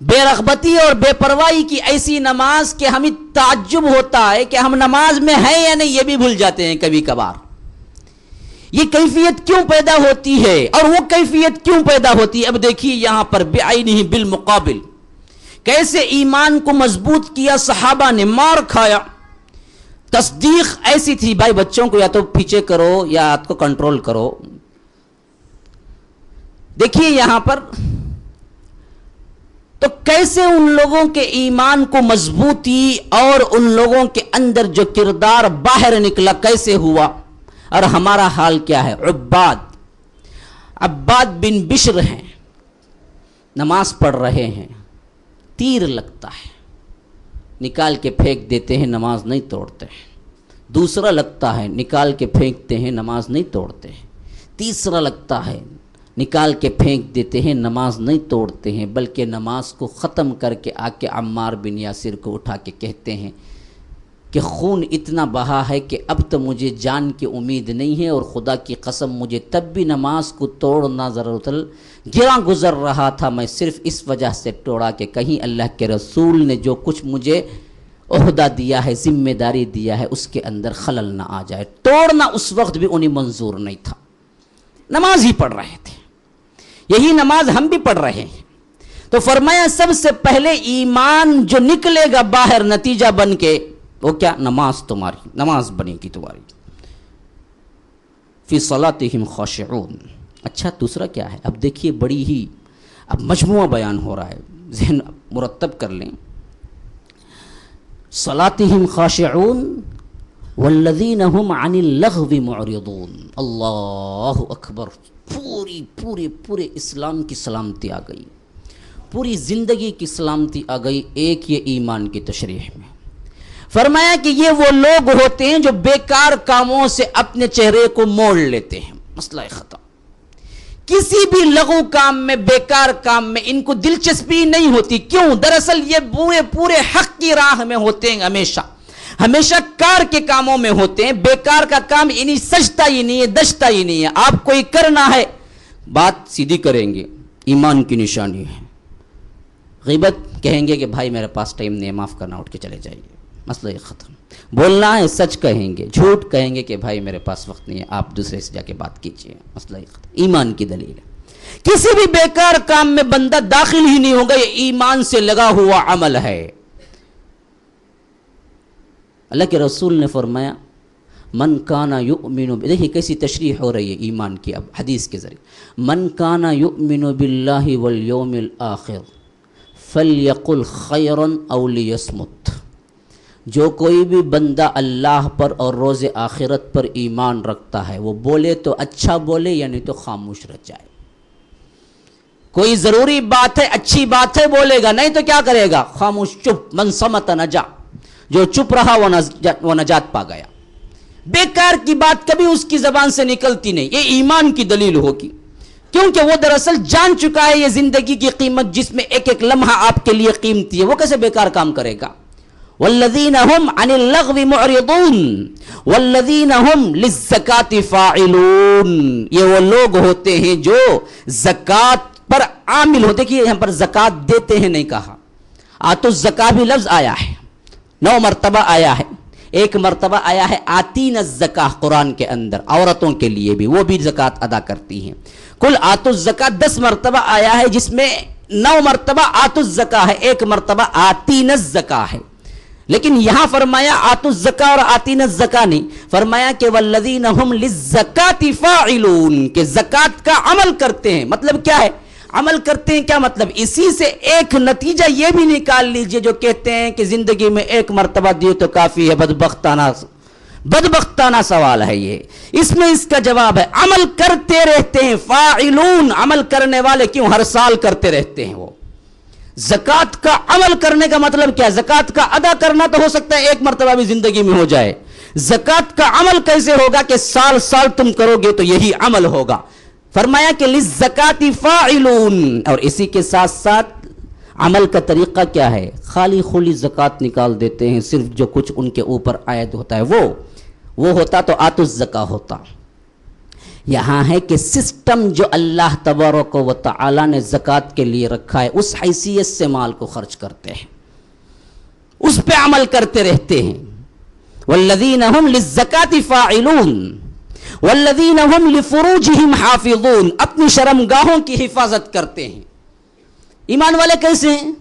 بے رغبتی اور بے پرواہی کی ایسی نماز کہ ہمیں تعجب ہوتا ہے کہ ہم نماز میں ہیں یا نہیں یہ بھی بھول جاتے ہیں کبھی کبھار. یہ کیفیت کیوں پیدا ہوتی ہے اور وہ کیفیت کیوں پیدا ہوتی ہے؟ اب دیکھیے یہاں پر بعینہ بالمقابل کیسے ایمان کو مضبوط کیا صحابہ نے، مار کھایا. تصدیق ایسی تھی، بھائی بچوں کو یا تو پیچھے کرو یا ہاتھ کو کنٹرول کرو. دیکھیے یہاں پر تو کیسے ان لوگوں کے ایمان کو مضبوطی اور ان لوگوں کے اندر جو کردار باہر نکلا کیسے ہوا. اور ہمارا حال کیا ہے؟ عباد بن بشر ہیں، نماز پڑھ رہے ہیں، تیر لگتا ہے نکال کے پھینک دیتے ہیں، نماز نہیں توڑتے ہیں. دوسرا لگتا ہے نکال کے پھینکتے ہیں، نماز نہیں توڑتے ہیں. تیسرا لگتا ہے نکال کے پھینک دیتے ہیں، نماز نہیں توڑتے ہیں بلکہ نماز کو ختم کر کے آ کے عمار بن یاسر کو اٹھا کے کہتے ہیں کہ خون اتنا بہا ہے کہ اب تو مجھے جان کی امید نہیں ہے، اور خدا کی قسم مجھے تب بھی نماز کو توڑنا ضرورت گراں گزر رہا تھا، میں صرف اس وجہ سے توڑا کہ کہیں اللہ کے رسول نے جو کچھ مجھے عہدہ دیا ہے، ذمہ داری دیا ہے، اس کے اندر خلل نہ آ جائے. توڑنا اس وقت بھی انہیں منظور نہیں تھا، نماز ہی پڑھ رہے تھے. یہی نماز ہم بھی پڑھ رہے ہیں. تو فرمایا سب سے پہلے ایمان جو نکلے گا باہر نتیجہ بن کے وہ کیا؟ نماز تمہاری، نماز بنے گی تمہاری. فی صلاتہم خاشعون. اچھا دوسرا کیا ہے؟ اب دیکھیے بڑی ہی اب مجموعہ بیان ہو رہا ہے، ذہن مرتب کر لیں. صلاتہم خاشعون والذین هم عن اللغو معرضون. اللہ اکبر. پورے اسلام کی سلامتی آ گئی، پوری زندگی کی سلامتی آ گئی ایک یہ ایمان کی تشریح میں. فرمایا کہ یہ وہ لوگ ہوتے ہیں جو بیکار کاموں سے اپنے چہرے کو موڑ لیتے ہیں. مسئلہ ختم. کسی بھی لغو کام میں، بیکار کام میں ان کو دلچسپی نہیں ہوتی. کیوں؟ دراصل یہ پورے حق کی راہ میں ہوتے ہیں، ہمیشہ کار کے کاموں میں ہوتے ہیں. بیکار کا کام انہیں سجتا ہی نہیں ہے، دشتا ہی نہیں ہے. آپ کوئی کرنا ہے بات سیدھی کریں گے، ایمان کی نشانی ہے. غیبت کہیں گے کہ بھائی میرے پاس ٹائم نہیں ہے، معاف کرنا، اٹھ کے چلے جائیے، مسئلہ یہ ختم. بولنا ہے سچ کہیں گے، جھوٹ کہیں گے کہ بھائی میرے پاس وقت نہیں ہے، آپ دوسرے سے جا کے بات کیجیے، مسئلہ یہ ختم. ایمان کی دلیل ہے. کسی بھی بیکار کام میں بندہ داخل ہی نہیں ہوگا، یہ ایمان سے لگا ہوا عمل ہے. اللہ کے رسول نے فرمایا من کانا یؤمن، دیکھیے کیسی تشریح ہو رہی ہے ایمان کی اب حدیث کے ذریعے. من کانا یؤمن باللہ والیوم الآخر فلیقل خیرا او لیصمت. جو کوئی بھی بندہ اللہ پر اور روز آخرت پر ایمان رکھتا ہے وہ بولے تو اچھا بولے یا نہیں تو خاموش رہ جائے. کوئی ضروری بات ہے، اچھی بات ہے بولے گا، نہیں تو کیا کرے گا؟ خاموش، چپ. من صمت نجا. جو چپ رہا وہ نجات پا گیا. بیکار کی بات کبھی اس کی زبان سے نکلتی نہیں. یہ ایمان کی دلیل ہوگی، کیونکہ وہ دراصل جان چکا ہے یہ زندگی کی قیمت جس میں ایک ایک لمحہ آپ کے لیے قیمتی ہے. وہ کیسے بیکار کام کرے گا؟ والذین هم عن اللغو معرضون والذین هم للزکاة فاعلون. یہ وہ لوگ ہوتے ہیں جو زکوٰۃ پر عامل ہوتے. کہ یہاں پر زکوٰۃ دیتے ہیں نہیں کہا، آتو الزکاة بھی لفظ آیا ہے، 9 مرتبہ آیا ہے. ایک مرتبہ آیا ہے آتین الزکاة قرآن کے اندر، عورتوں کے لیے بھی، وہ بھی زکوٰۃ ادا کرتی ہیں. کل آتو الزکاة 10 مرتبہ آیا ہے، جس میں 9 مرتبہ آتو الزکاة ہے، ایک مرتبہ آتین الزکاة ہے. لیکن یہاں فرمایا آتو الزکاة اور آتین الزکاة نہیں، فرمایا کہ والذین هم للزکاة فاعلون، کہ زکوٰۃ کا عمل کرتے ہیں. مطلب کیا ہے؟ عمل کرتے ہیں کیا مطلب؟ اسی سے ایک نتیجہ یہ بھی نکال لیجئے جو کہتے ہیں کہ زندگی میں ایک مرتبہ دیو تو کافی ہے، بدبختانہ سوال ہے یہ. اس میں اس کا جواب ہے عمل کرتے رہتے ہیں. فاعلون، عمل کرنے والے کیوں؟ ہر سال کرتے رہتے ہیں. وہ زکوٰۃ کا عمل کرنے کا مطلب کیا؟ زکوٰۃ کا ادا کرنا تو ہو سکتا ہے ایک مرتبہ بھی زندگی میں ہو جائے، زکوٰۃ کا عمل کیسے ہوگا کہ سال سال تم کرو گے تو یہی عمل ہوگا. فرمایا کہ للزکاۃ فاعلون، اور اسی کے ساتھ ساتھ عمل کا طریقہ کیا ہے؟ خالی خلی زکوٰۃ نکال دیتے ہیں، صرف جو کچھ ان کے اوپر عائد ہوتا ہے وہ ہوتا تو آتوا الزکاۃ ہوتا. یہاں ہے کہ سسٹم جو اللہ تبارک و تعالی نے زکوٰۃ کے لیے رکھا ہے اس حیثیت سے مال کو خرچ کرتے ہیں، اس پہ عمل کرتے رہتے ہیں. والذین هم للزکاۃ فاعلون والذین هم لفروجهم حافظون، اپنی شرمگاہوں کی حفاظت کرتے ہیں. ایمان والے کیسے ہیں؟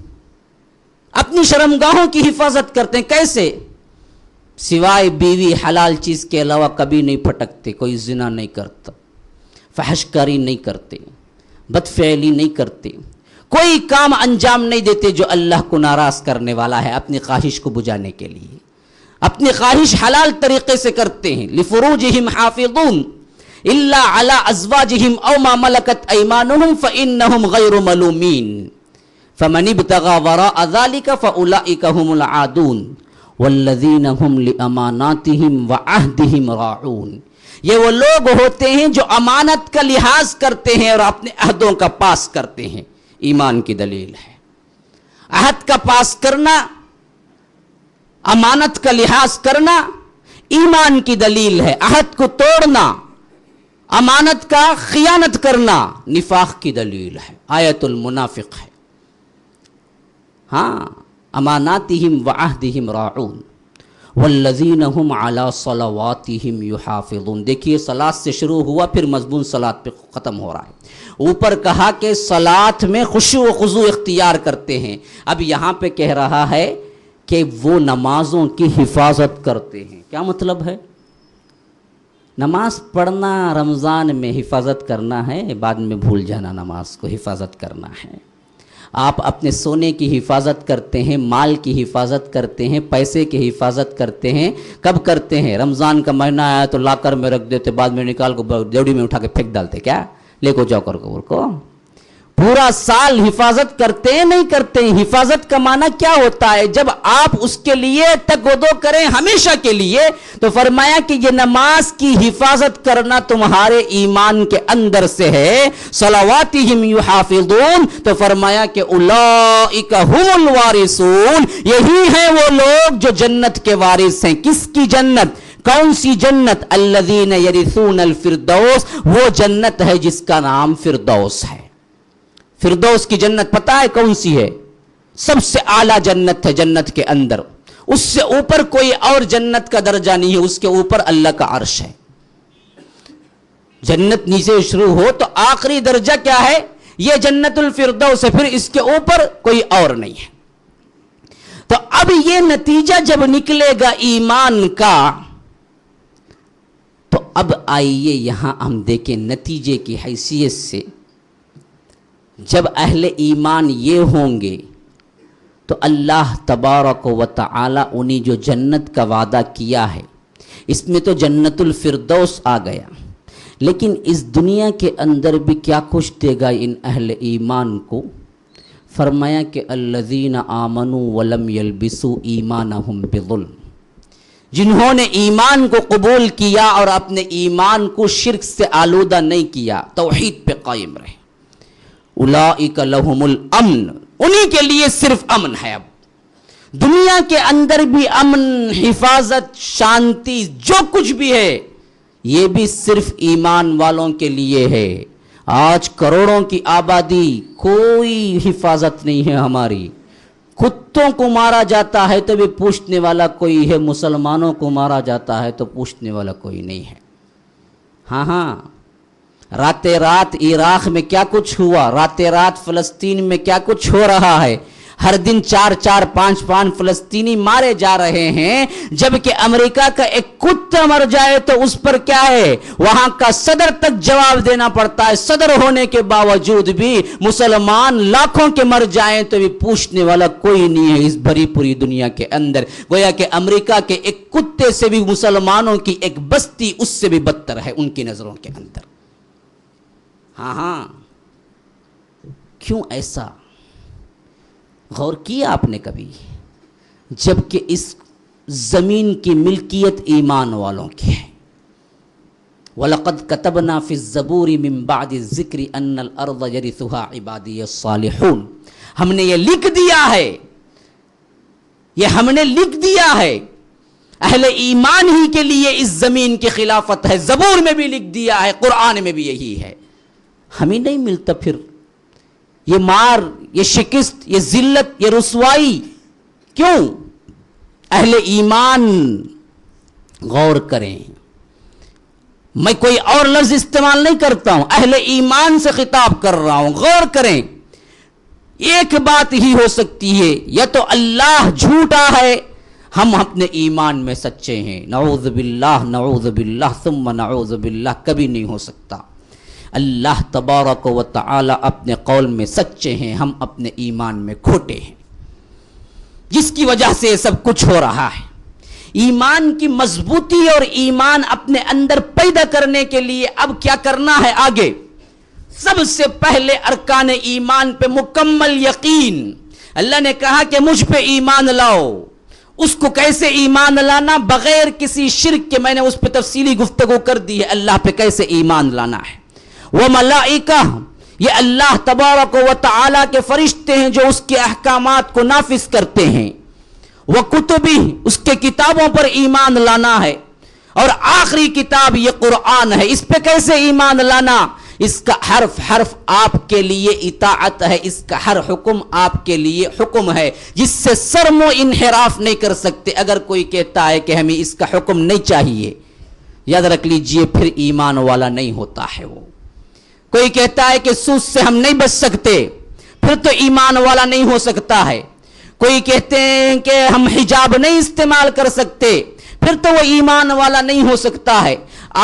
اپنی شرمگاہوں کی حفاظت کرتے ہیں. کیسے؟ سوائے بیوی حلال چیز کے علاوہ کبھی نہیں پھٹکتے، کوئی زنا نہیں کرتا، فحش کاری نہیں کرتے، بدفعلی نہیں کرتے، کوئی کام انجام نہیں دیتے جو اللہ کو ناراض کرنے والا ہے اپنی خواہش کو بجانے کے لیے. اپنی خواہش حلال طریقے سے کرتے ہیں. لفروجہم حافظون الا علی ازواجہم او ما ملکت ایمانہم فانہم غیر ملومین فمن ابتغى وراء ذلك فاولئک هم العادون والذین هم لاماناتہم وعہدہم راعون. یہ وہ لوگ ہوتے ہیں جو امانت کا لحاظ کرتے ہیں اور اپنے عہدوں کا پاس کرتے ہیں. ایمان کی دلیل ہے. عہد کا پاس کرنا، امانت کا لحاظ کرنا ایمان کی دلیل ہے. عہد کو توڑنا، امانت کا خیانت کرنا نفاق کی دلیل ہے، آیت المنافق ہے. ہاں، اماناتہم وعہدہم راعون والذین هم علی صلواتہم یحافظون. دیکھیے صلاۃ سے شروع ہوا، پھر مضمون صلاۃ پہ ختم ہو رہا ہے. اوپر کہا کہ صلاۃ میں خشوع و خضوع اختیار کرتے ہیں، اب یہاں پہ کہہ رہا ہے کہ وہ نمازوں کی حفاظت کرتے ہیں. کیا مطلب ہے؟ نماز پڑھنا رمضان میں حفاظت کرنا ہے، بعد میں بھول جانا نماز کو حفاظت کرنا ہے. آپ اپنے سونے کی حفاظت کرتے ہیں، مال کی حفاظت کرتے ہیں، پیسے کی حفاظت کرتے ہیں. کب کرتے ہیں؟ رمضان کا مہینہ آیا تو لاکر میں رکھ دیتے، بعد میں نکال کو دیوڑی میں اٹھا کے پھینک ڈالتے. کیا لے کو جاؤ کر کو پورا سال حفاظت کرتے ہیں نہیں کرتے ہیں؟ حفاظت کا معنی کیا ہوتا ہے؟ جب آپ اس کے لیے تک و دو کریں ہمیشہ کے لیے، تو فرمایا کہ یہ نماز کی حفاظت کرنا تمہارے ایمان کے اندر سے ہے. صلواتہم یحافظون، تو فرمایا کہ اولئک ھم الوارثون، یہی ہیں وہ لوگ جو جنت کے وارث ہیں. کس کی جنت؟ کون سی جنت؟ الذین یرثون الفردوس، وہ جنت ہے جس کا نام فردوس ہے. فردوس کی جنت پتہ ہے کون سی ہے؟ سب سے اعلیٰ جنت ہے جنت کے اندر. اس سے اوپر کوئی اور جنت کا درجہ نہیں ہے، اس کے اوپر اللہ کا عرش ہے. جنت نیچے شروع ہو تو آخری درجہ کیا ہے؟ یہ جنت الفردوس ہے، پھر اس کے اوپر کوئی اور نہیں ہے. تو اب یہ نتیجہ جب نکلے گا ایمان کا، تو اب آئیے یہاں ہم دیکھیں نتیجے کی حیثیت سے. جب اہل ایمان یہ ہوں گے تو اللہ تبارک و تعالی انہیں جو جنت کا وعدہ کیا ہے، اس میں تو جنت الفردوس آ گیا، لیکن اس دنیا کے اندر بھی کیا کچھ دے گا ان اہل ایمان کو؟ فرمایا کہ الذین آمنوا ولم یلبسوا ایمانہم بظلم، جنہوں نے ایمان کو قبول کیا اور اپنے ایمان کو شرک سے آلودہ نہیں کیا، توحید پہ قائم رہے. اولئک لہم الامن، انہی کے لیے صرف امن ہے. اب دنیا کے اندر بھی امن، حفاظت، شانتی، جو کچھ بھی ہے یہ بھی صرف ایمان والوں کے لیے ہے. آج کروڑوں کی آبادی، کوئی حفاظت نہیں ہے ہماری. کتوں کو مارا جاتا ہے تو بھی پوچھنے والا کوئی ہے، مسلمانوں کو مارا جاتا ہے تو پوچھنے والا کوئی نہیں ہے. ہاں، رات عراق میں کیا کچھ ہوا، رات فلسطین میں کیا کچھ ہو رہا ہے. ہر دن 4-4 5-5 فلسطینی مارے جا رہے ہیں، جبکہ امریکہ کا ایک کتا مر جائے تو اس پر کیا ہے، وہاں کا صدر تک جواب دینا پڑتا ہے۔ صدر ہونے کے باوجود بھی مسلمان لاکھوں کے مر جائیں تو بھی پوچھنے والا کوئی نہیں ہے اس بھری پوری دنیا کے اندر۔ گویا کہ امریکہ کے ایک کتے سے بھی مسلمانوں کی ایک بستی اس سے بھی بدتر ہے ان کی نظروں کے اندر۔ ہاں کیوں ایسا؟ غور کیا آپ نے کبھی؟ جبکہ اس زمین کی ملکیت ایمان والوں کی ہے۔ وَلَقَدْ كَتَبْنَا فِي الزَّبُورِ مِن بَعْدِ الذِّكْرِ أَنَّ الْأَرْضَ يَرِثُهَا عِبَادِيَ الصَّالِحُونَ، ہم نے یہ لکھ دیا ہے، یہ ہم نے لکھ دیا ہے، اہل ایمان ہی کے لیے اس زمین کی خلافت ہے۔ زبور میں بھی لکھ دیا ہے، قرآن میں بھی یہی ہے۔ ہمیں نہیں ملتا پھر یہ مار، یہ شکست، یہ ذلت، یہ رسوائی کیوں؟ اہل ایمان غور کریں، میں کوئی اور لفظ استعمال نہیں کرتا ہوں، اہل ایمان سے خطاب کر رہا ہوں، غور کریں۔ ایک بات ہی ہو سکتی ہے، یا تو اللہ جھوٹا ہے، ہم اپنے ایمان میں سچے ہیں، نعوذ باللہ ثم نعوذ باللہ، کبھی نہیں ہو سکتا۔ اللہ تبارک و تعالی اپنے قول میں سچے ہیں، ہم اپنے ایمان میں کھوٹے ہیں، جس کی وجہ سے یہ سب کچھ ہو رہا ہے۔ ایمان کی مضبوطی اور ایمان اپنے اندر پیدا کرنے کے لیے اب کیا کرنا ہے آگے؟ سب سے پہلے ارکان ایمان پہ مکمل یقین۔ اللہ نے کہا کہ مجھ پہ ایمان لاؤ۔ اس کو کیسے ایمان لانا؟ بغیر کسی شرک کے، میں نے اس پہ تفصیلی گفتگو کر دی ہے، اللہ پہ کیسے ایمان لانا ہے۔ وہ ملائکہ، یہ اللہ تبارک و تعالی کے فرشتے ہیں جو اس کے احکامات کو نافذ کرتے ہیں۔ وہ کتبی، اس کے کتابوں پر ایمان لانا ہے، اور آخری کتاب یہ قرآن ہے، اس پہ کیسے ایمان لانا؟ اس کا حرف حرف آپ کے لیے اطاعت ہے، اس کا ہر حکم آپ کے لیے حکم ہے، جس سے سرم و انحراف نہیں کر سکتے۔ اگر کوئی کہتا ہے کہ ہمیں اس کا حکم نہیں چاہیے، یاد رکھ لیجئے پھر ایمان والا نہیں ہوتا ہے وہ۔ کوئی کہتا ہے کہ سود سے ہم نہیں بچ سکتے، پھر تو ایمان والا نہیں ہو سکتا ہے۔ کوئی کہتے ہیں کہ ہم حجاب نہیں استعمال کر سکتے، پھر تو وہ ایمان والا نہیں ہو سکتا ہے۔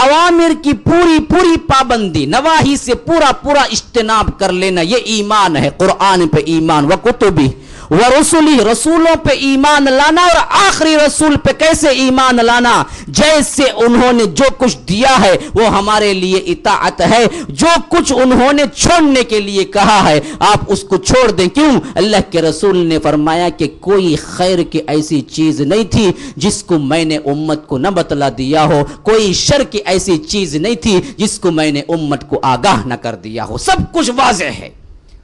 اوامر کی پوری پابندی، نواہی سے پورا اجتناب کر لینا، یہ ایمان ہے۔ قرآن پہ ایمان، وکتبی ورسلی، رسولوں پہ ایمان لانا، اور آخری رسول پہ کیسے ایمان لانا؟ جیسے انہوں نے جو کچھ دیا ہے وہ ہمارے لیے اطاعت ہے، جو کچھ انہوں نے چھوڑنے کے لیے کہا ہے آپ اس کو چھوڑ دیں۔ کیوں؟ اللہ کے رسول نے فرمایا کہ کوئی خیر کی ایسی چیز نہیں تھی جس کو میں نے امت کو نہ بتلا دیا ہو، کوئی شر کی ایسی چیز نہیں تھی جس کو میں نے امت کو آگاہ نہ کر دیا ہو۔ سب کچھ واضح ہے،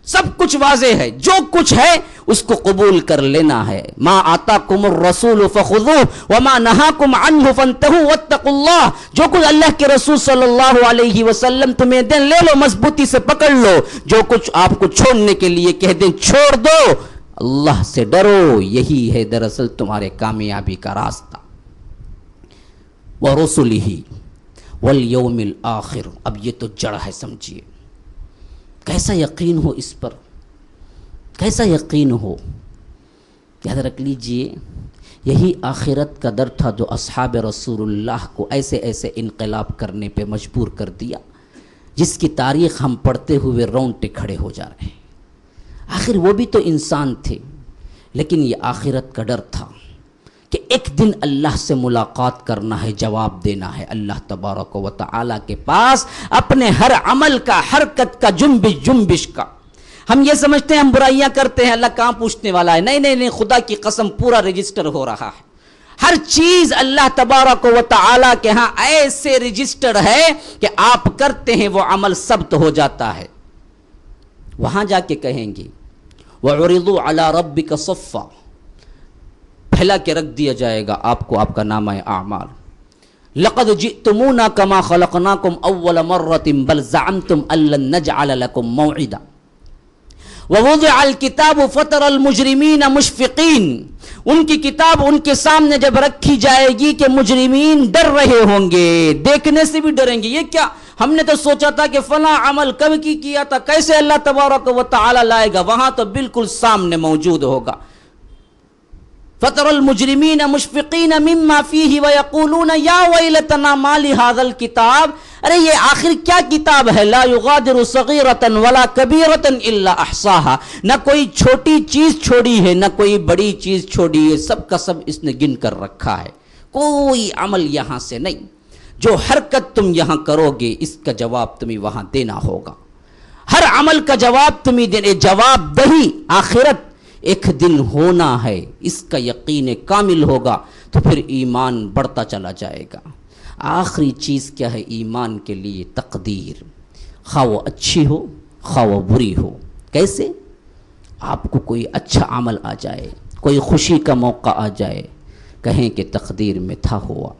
سب کچھ واضح ہے، جو کچھ ہے اس کو قبول کر لینا ہے۔ ما آتاکم الرسول فخذوہ وما نہاکم عنہ فانتہوا واتقوا اللہ، جو کچھ اللہ کے رسول صلی اللہ علیہ وسلم تمہیں دیں لے لو، مضبوطی سے پکڑ لو، جو کچھ آپ کو چھوڑنے کے لیے کہہ دیں چھوڑ دو، اللہ سے ڈرو، یہی ہے دراصل تمہارے کامیابی کا راستہ۔ ورسلہ والیوم الآخر، اب یہ تو جڑ ہے، سمجھیے کیسا یقین ہو اس پر، کیسا یقین ہو۔ یاد رکھ لیجئے یہی آخرت کا در تھا جو اصحاب رسول اللہ کو ایسے انقلاب کرنے پہ مجبور کر دیا، جس کی تاریخ ہم پڑھتے ہوئے رونگٹے کھڑے ہو جا رہے ہیں۔ آخر وہ بھی تو انسان تھے، لیکن یہ آخرت کا ڈر تھا کہ ایک دن اللہ سے ملاقات کرنا ہے، جواب دینا ہے اللہ تبارک و تعالی کے پاس اپنے ہر عمل کا، حرکت کا، جنبش کا۔ ہم یہ سمجھتے ہیں ہم برائیاں کرتے ہیں، اللہ کہاں پوچھنے والا ہے؟ نہیں، خدا کی قسم پورا رجسٹر ہو رہا ہے۔ ہر چیز اللہ تبارک و تعالی کے ہاں ایسے رجسٹر ہے کہ آپ کرتے ہیں وہ عمل ثبت ہو جاتا ہے۔ وہاں جا کے کہیں گے وَعُرِضُوا عَلَىٰ رَبِّكَ صَفًّا، پھیلا کے رکھ دیا جائے گا آپ کو آپ کا نامہ اعمال۔ لَقَدْ جِئْتُمُونَا كَمَا خَلَقْنَاكُمْ أَوَّلَ مَرَّةٍ بَلْ زَعَمْتُمْ أَن لَّن نَّجْعَلَ لَكُم مَّوْعِدًا وَوُضِعَ الْكِتَابُ فَتَرَى الْمُجْرِمِينَ مُشْفِقِينَ، ان کی کتاب ان کے سامنے جب رکھی جائے گی کہ مجرمین ڈر رہے ہوں گے، دیکھنے سے بھی ڈریں گے. یہ کیا، ہم نے تو سوچا تھا کہ فلاں عمل کب کی کیا تھا، کیسے اللہ تبارک و تعالی لائے گا، وہاں تو بالکل سامنے موجود ہوگا. فَتَرَى الْمُجْرِمِينَ مُشْفِقِينَ مِمَّا فِيهِ وَيَقُولُونَ يَا وَيْلَتَنَا مَا لِهَذَا الْكِتَابِ، ارے یہ آخر کیا کتاب ہے، لا یغادر صغیرۃ ولا کبیرۃ الا احصاها، نہ کوئی چھوٹی چیز چھوڑی ہے نہ کوئی بڑی چیز چھوڑی ہے، سب کا سب اس نے گن کر رکھا ہے. کوئی عمل یہاں سے نہیں، جو حرکت تم یہاں کرو گے اس کا جواب تمہیں وہاں دینا ہوگا. ہر عمل کا جواب تمہیں دینے، جواب دہی آخرت ایک دن ہونا ہے، اس کا یقین کامل ہوگا تو پھر ایمان بڑھتا چلا جائے گا. آخری چیز کیا ہے ایمان کے لیے؟ تقدیر، خواہ وہ اچھی ہو خواہ وہ بری ہو. کیسے؟ آپ کو کوئی اچھا عمل آ جائے، کوئی خوشی کا موقع آ جائے، کہیں کہ تقدیر میں تھا ہوا.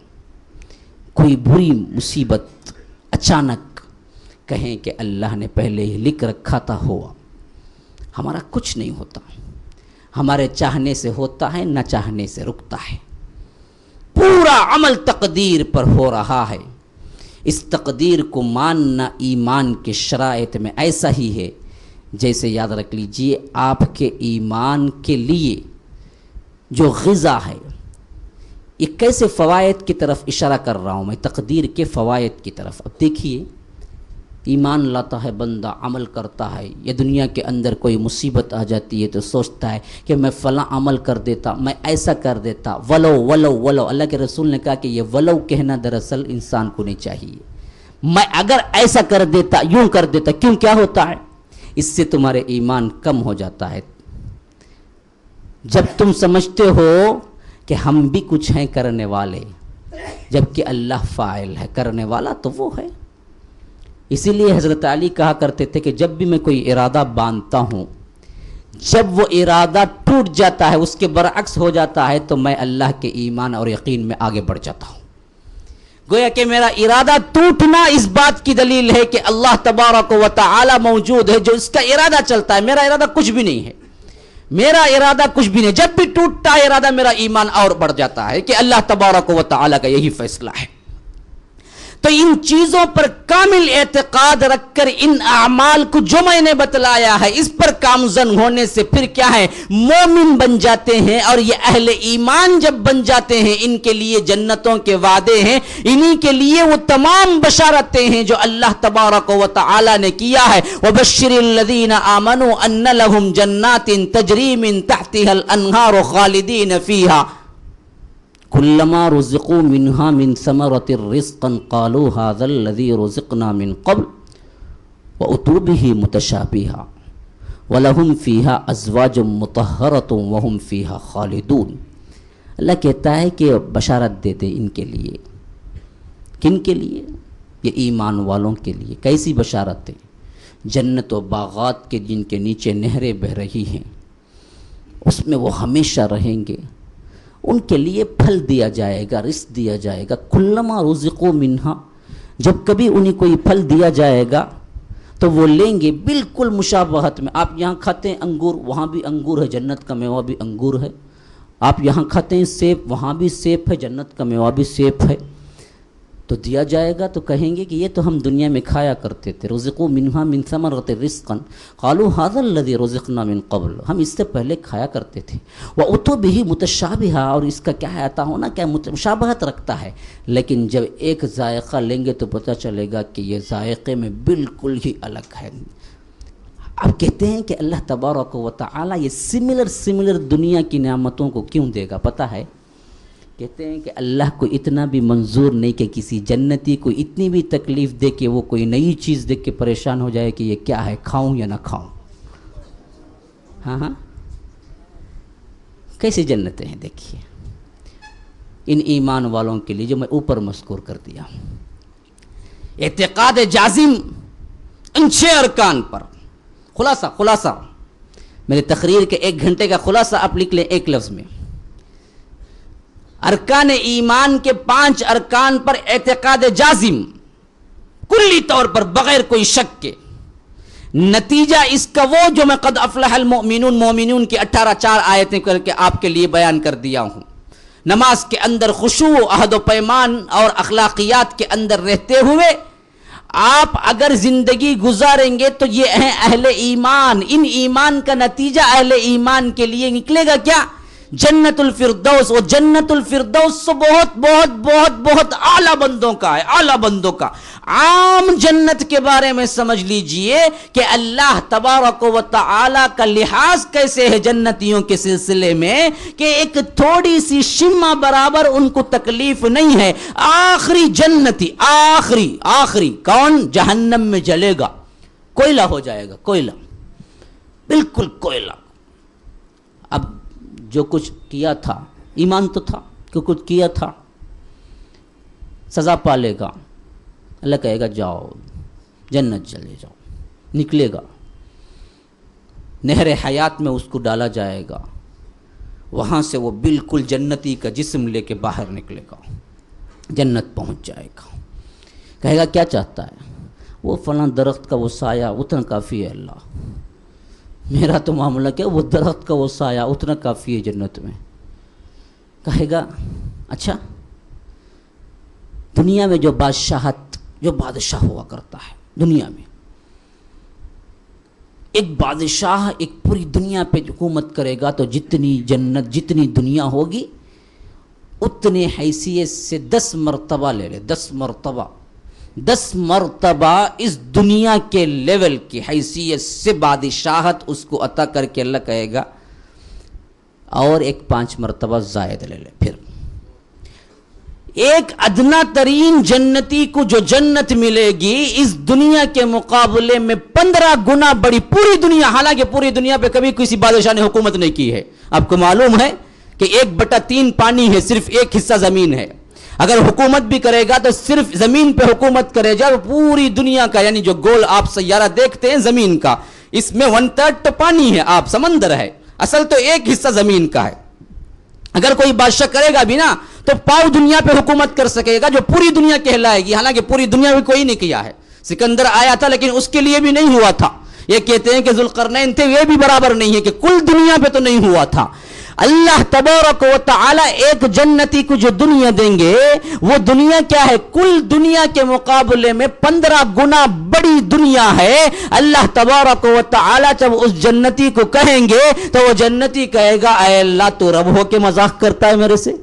کوئی بری مصیبت اچانک، کہیں کہ اللہ نے پہلے ہی لکھ رکھا تھا ہوا. ہمارا کچھ نہیں ہوتا، ہمارے چاہنے سے ہوتا ہے، نہ چاہنے سے رکتا ہے. پورا عمل تقدیر پر ہو رہا ہے. اس تقدیر کو ماننا ایمان کے شرائط میں ایسا ہی ہے جیسے، یاد رکھ لیجئے، آپ کے ایمان کے لیے جو غذا ہے، یہ کیسے فوائد کی طرف اشارہ کر رہا ہوں میں، تقدیر کے فوائد کی طرف. اب دیکھیے، ایمان لاتا ہے بندہ، عمل کرتا ہے، یہ دنیا کے اندر کوئی مصیبت آ جاتی ہے تو سوچتا ہے کہ میں فلاں عمل کر دیتا، میں ایسا کر دیتا، ولو ولو ولو. اللہ کے رسول نے کہا کہ یہ ولو کہنا دراصل انسان کو نہیں چاہیے. میں اگر ایسا کر دیتا، یوں کر دیتا، کیوں، کیا ہوتا ہے؟ اس سے تمہارے ایمان کم ہو جاتا ہے. جب تم سمجھتے ہو کہ ہم بھی کچھ ہیں کرنے والے، جبکہ اللہ فاعل ہے، کرنے والا تو وہ ہے. اسی لیے حضرت علی کہا کرتے تھے کہ جب بھی میں کوئی ارادہ باندھتا ہوں، جب وہ ارادہ ٹوٹ جاتا ہے، اس کے برعکس ہو جاتا ہے، تو میں اللہ کے ایمان اور یقین میں آگے بڑھ جاتا ہوں. گویا کہ میرا ارادہ ٹوٹنا اس بات کی دلیل ہے کہ اللہ تبارک و تعالی موجود ہے جو اس کا ارادہ چلتا ہے. میرا ارادہ کچھ بھی نہیں ہے، میرا ارادہ کچھ بھی نہیں. جب بھی ٹوٹتا ہے ارادہ، میرا ایمان اور بڑھ جاتا ہے کہ اللہ تبارک و تعالی کا یہی فیصلہ ہے. تو ان چیزوں پر کامل اعتقاد رکھ کر ان اعمال کو جو میں نے بتلایا ہے اس پر کامزن ہونے سے پھر کیا ہے، مومن بن جاتے ہیں. اور یہ اہل ایمان جب بن جاتے ہیں، ان کے لیے جنتوں کے وعدے ہیں، انہی کے لیے وہ تمام بشارتیں ہیں جو اللہ تبارک و تعالی نے کیا ہے. وَبَشِّرِ الَّذِينَ آمَنُوا أَنَّ لَهُمْ جَنَّاتٍ تَجْرِي مِن تَحْتِهَا الْأَنْهَارُ خَالِدِينَ فِيهَا كلما رزقوا منها من ثمرة رزقا قالوا هذا الذي رزقنا من قبل وأتوا به متشابها ولهم فيها أزواج مطهرة وهم فيها خالدون. اللہ کہتا ہے کہ بشارت دے دے ان کے لیے. کن کے لیے؟ یہ ایمان والوں کے لیے. کیسی بشارت ہے؟ جنت و باغات کے جن کے نیچے نہریں بہ رہی ہیں، اس میں وہ ہمیشہ رہیں گے. ان کے لیے پھل دیا جائے گا، رزق دیا جائے گا. کلما رزقوا منہا، جب کبھی انہیں کوئی پھل دیا جائے گا تو وہ لیں گے بالکل مشابہت میں. آپ یہاں کھاتے ہیں انگور، وہاں بھی انگور ہے، جنت کا میوہ بھی انگور ہے. آپ یہاں کھاتے ہیں سیب، وہاں بھی سیب ہے، جنت کا میوہ بھی سیب ہے. تو دیا جائے گا تو کہیں گے کہ یہ تو ہم دنیا میں کھایا کرتے تھے. رزقوا منہا من ثمرۃ رزقا قالوا هذا الذي رزقنا من قبل، ہم اس سے پہلے کھایا کرتے تھے. واتوا به متشابہا، اور اس کا کیا ہے، عطا ہونا کیا مشابہت رکھتا ہے. لیکن جب ایک ذائقہ لیں گے تو پتہ چلے گا کہ یہ ذائقے میں بالکل ہی الگ ہے. اب کہتے ہیں کہ اللہ تبارک و تعالی یہ سملر دنیا کی نعمتوں کو کیوں دے گا؟ پتہ ہے، کہتے ہیں کہ اللہ کو اتنا بھی منظور نہیں کہ کسی جنتی کو اتنی بھی تکلیف دے کہ وہ کوئی نئی چیز دیکھ کے پریشان ہو جائے کہ یہ کیا ہے، کھاؤں یا نہ کھاؤں. ہاں کیسی جنتیں ہیں دیکھیے ان ایمان والوں کے لیے جو میں اوپر مذکور کر دیا. اعتقاد جازم ان 6 ارکان پر. خلاصہ میرے تقریر کے 1 گھنٹے کا خلاصہ آپ لکھ لیں ایک لفظ میں. ارکان ایمان کے 5 ارکان پر اعتقاد جازم کلی طور پر بغیر کوئی شک کے. نتیجہ اس کا وہ جو میں قد افلح المؤمنون مومنون کی 18 آیتیں کر کے آپ کے لیے بیان کر دیا ہوں. نماز کے اندر خشوع، عہد و پیمان اور اخلاقیات کے اندر رہتے ہوئے آپ اگر زندگی گزاریں گے تو یہ ہیں اہل ایمان. ان ایمان کا نتیجہ اہل ایمان کے لیے نکلے گا کیا؟ جنت الفردوس. وہ جنت الفردوس تو بہت بہت بہت بہت اعلیٰ بندوں کا ہے، اعلیٰ بندوں کا. عام جنت کے بارے میں سمجھ لیجئے کہ اللہ تبارک و تعالی کا لحاظ کیسے ہے جنتیوں کے سلسلے میں کہ ایک تھوڑی سی شمع برابر ان کو تکلیف نہیں ہے. آخری جنتی، آخری کون؟ جہنم میں جلے گا، کوئلہ ہو جائے گا، کوئلہ، بالکل کوئلہ. اب جو کچھ کیا تھا، ایمان تو تھا کہ کچھ کیا تھا، سزا پالے گا. اللہ کہے گا جاؤ جنت چلے جاؤ. نکلے گا، نہر حیات میں اس کو ڈالا جائے گا. وہاں سے وہ بالکل جنتی کا جسم لے کے باہر نکلے گا، جنت پہنچ جائے گا. کہے گا کیا چاہتا ہے؟ وہ فلاں درخت کا وہ سایہ اتنا کافی ہے اللہ. میرا تو معاملہ کیا، وہ درخت کا وہ سایہ اتنا کافی ہے جنت میں. کہے گا اچھا دنیا میں جو بادشاہ ہوا کرتا ہے، دنیا میں ایک بادشاہ ایک پوری دنیا پہ حکومت کرے گا تو جتنی جنت جتنی دنیا ہوگی اتنے حیثیت سے 10 مرتبہ لے لے. 10 مرتبہ اس دنیا کے لیول کی حیثیت سے بادشاہت اس کو عطا کر کے اللہ کہے گا اور ایک 5 مرتبہ زائد لے لے. پھر ایک ادنا ترین جنتی کو جو جنت ملے گی اس دنیا کے مقابلے میں 15 گنا بڑی. پوری دنیا، حالانکہ پوری دنیا پہ کبھی کسی بادشاہ نے حکومت نہیں کی ہے. آپ کو معلوم ہے کہ 1/3 پانی ہے، صرف 1 حصہ زمین ہے. اگر حکومت بھی کرے گا تو صرف زمین پہ حکومت کرے گا. پوری دنیا کا یعنی جو گول آپ سیارہ دیکھتے ہیں زمین کا، اس میں 1/3 تو پانی ہے، آپ سمندر ہے، اصل تو 1 حصہ زمین کا ہے. اگر کوئی بادشاہ کرے گا بھی نا تو پاؤ دنیا پہ حکومت کر سکے گا جو پوری دنیا کہلائے گی. حالانکہ پوری دنیا میں کوئی نہیں کیا ہے. سکندر آیا تھا لیکن اس کے لیے بھی نہیں ہوا تھا. یہ کہتے ہیں کہ ذوالقرنین تھے، یہ بھی برابر نہیں ہے کہ کل دنیا پہ تو نہیں ہوا تھا. اللہ تبارک و تعالی ایک جنتی کو جو دنیا دیں گے وہ دنیا کیا ہے؟ کل دنیا کے مقابلے میں 15 گنا بڑی دنیا ہے. اللہ تبارک و تعالی جب اس جنتی کو کہیں گے تو وہ جنتی کہے گا اے اللہ تو رب ہو کے مذاق کرتا ہے میرے سے؟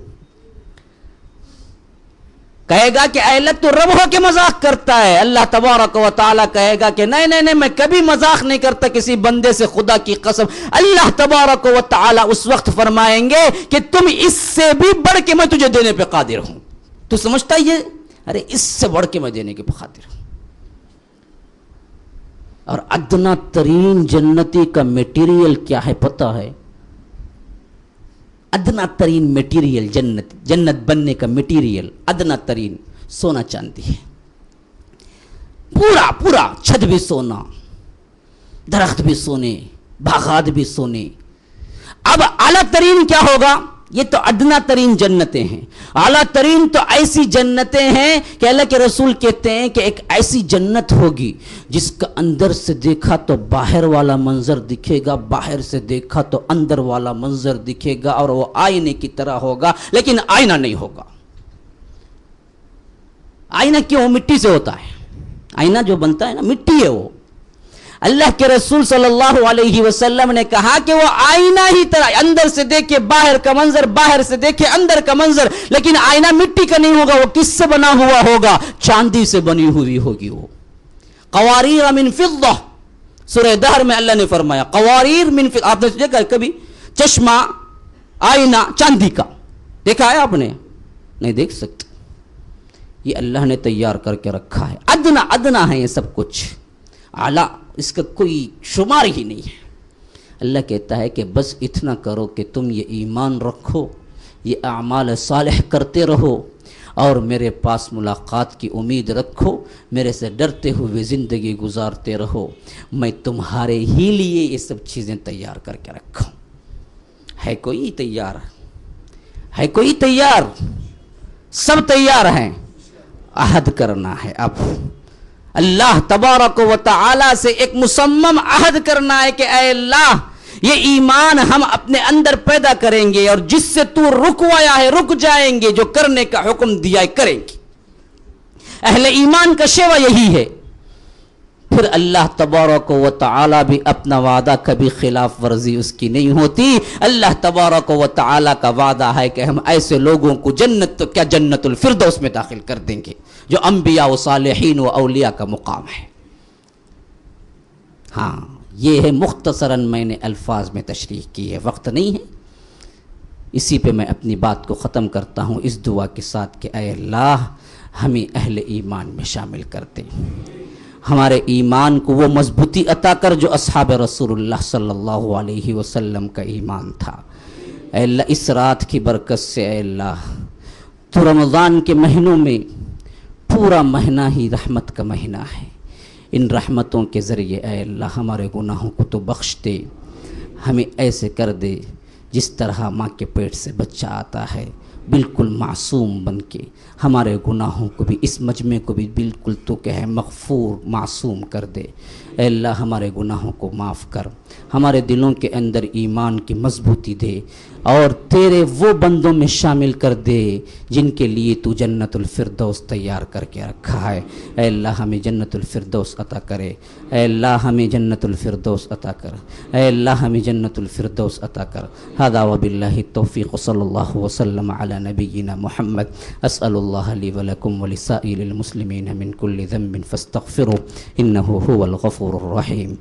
کہے گا کہ اے اللہ تو رب ہو کے مذاق کرتا ہے؟ اللہ تبارک و تعالی کہے گا کہ نہیں میں کبھی مذاق نہیں کرتا کسی بندے سے، خدا کی قسم. اللہ تبارک و تعالی اس وقت فرمائیں گے کہ تم اس سے بھی بڑھ کے میں تجھے دینے پہ قادر ہوں. تو سمجھتا یہ ارے اس سے بڑھ کے میں دینے کے پہ قادر ہوں. اور ادنا ترین جنتی کا میٹیریل کیا ہے پتہ ہے؟ ادنا ترین میٹیریل جنت بننے کا میٹیریل ادنا ترین سونا چاندی ہے. پورا چھت بھی سونا، درخت بھی سونے، باغات بھی سونے. اب اعلیٰ ترین کیا ہوگا؟ یہ تو ادنا ترین جنتیں ہیں. اعلیٰ ترین تو ایسی جنتیں ہیں کہ اللہ کے رسول کہتے ہیں کہ ایک ایسی جنت ہوگی جس کا اندر سے دیکھا تو باہر والا منظر دکھے گا، باہر سے دیکھا تو اندر والا منظر دکھے گا، اور وہ آئینے کی طرح ہوگا لیکن آئینہ نہیں ہوگا. آئینہ کیوں؟ مٹی سے ہوتا ہے. آئینہ جو بنتا ہے نا مٹی ہے. وہ اللہ کے رسول صلی اللہ علیہ وسلم نے کہا کہ وہ آئینہ ہی طرح اندر سے دیکھے باہر کا منظر، باہر سے دیکھے اندر کا منظر، لیکن آئینہ مٹی کا نہیں ہوگا. وہ کس سے بنا ہوا ہوگا؟ چاندی سے بنی ہوئی ہوگی. وہ قواریر من فضہ، سورہ دہر میں اللہ نے فرمایا قواریر من فضہ. آپ نے دیکھا کبھی چشمہ آئینہ چاندی کا دیکھا ہے آپ نے؟ نہیں دیکھ سکتے. یہ اللہ نے تیار کر کے رکھا ہے. ادنا ہے یہ سب کچھ، اعلیٰ اس کا کوئی شمار ہی نہیں ہے. اللہ کہتا ہے کہ بس اتنا کرو کہ تم یہ ایمان رکھو، یہ اعمال صالح کرتے رہو، اور میرے پاس ملاقات کی امید رکھو، میرے سے ڈرتے ہوئے زندگی گزارتے رہو. میں تمہارے ہی لیے یہ سب چیزیں تیار کر کے رکھا ہوں. ہے کوئی تیار؟ ہے کوئی تیار؟ سب تیار ہیں. عہد کرنا ہے. اب اللہ تبارک و تعالی سے ایک مصمم عہد کرنا ہے کہ اے اللہ یہ ایمان ہم اپنے اندر پیدا کریں گے اور جس سے تو رکوایا ہے رک جائیں گے، جو کرنے کا حکم دیا ہے کریں گے۔ اہل ایمان کا شیوہ یہی ہے۔ پھر اللہ تبارک و تعالی بھی اپنا وعدہ کبھی خلاف ورزی اس کی نہیں ہوتی۔ اللہ تبارک و تعالی کا وعدہ ہے کہ ہم ایسے لوگوں کو جنت تو کیا جنت الفردوس میں داخل کر دیں گے جو انبیاء و صالحین و اولیاء کا مقام ہے۔ ہاں یہ ہے مختصراً میں نے الفاظ میں تشریح کی ہے، وقت نہیں ہے، اسی پہ میں اپنی بات کو ختم کرتا ہوں اس دعا کے ساتھ کہ اے اللہ ہمیں اہل ایمان میں شامل کر دیں، ہمارے ایمان کو وہ مضبوطی عطا کر جو اصحاب رسول اللہ صلی اللہ علیہ وسلم کا ایمان تھا۔ اے اللہ اس رات کی برکت سے اے اللہ تو رمضان کے مہینوں میں پورا مہینہ ہی رحمت کا مہینہ ہے، ان رحمتوں کے ذریعے اے اللہ ہمارے گناہوں کو تو بخش دے، ہمیں ایسے کر دے جس طرح ماں کے پیٹ سے بچہ آتا ہے بالکل معصوم بن کے، ہمارے گناہوں کو بھی اس مجمع کو بھی بالکل تو کہے مغفور معصوم کر دے۔ اے اللہ ہمارے گناہوں کو معاف کر، ہمارے دلوں کے اندر ایمان کی مضبوطی دے اور تیرے وہ بندوں میں شامل کر دے جن کے لیے تو جنت الفردوس تیار کر کے رکھا ہے۔ اے اللہ ہمیں جنت الفردوس عطا کرے، اے اللہ ہمیں جنت الفردوس عطا کر، اے اللہ ہمیں جنت الفردوس عطا کر۔ ھذا وباللہ التوفیق، صلی اللہ وسلم علی نبینا محمد۔ اسأل اللہ لی ولکم ولسائر المسلمین من کل ذنب فاستغفروا انہ هو الغفور الرحیم۔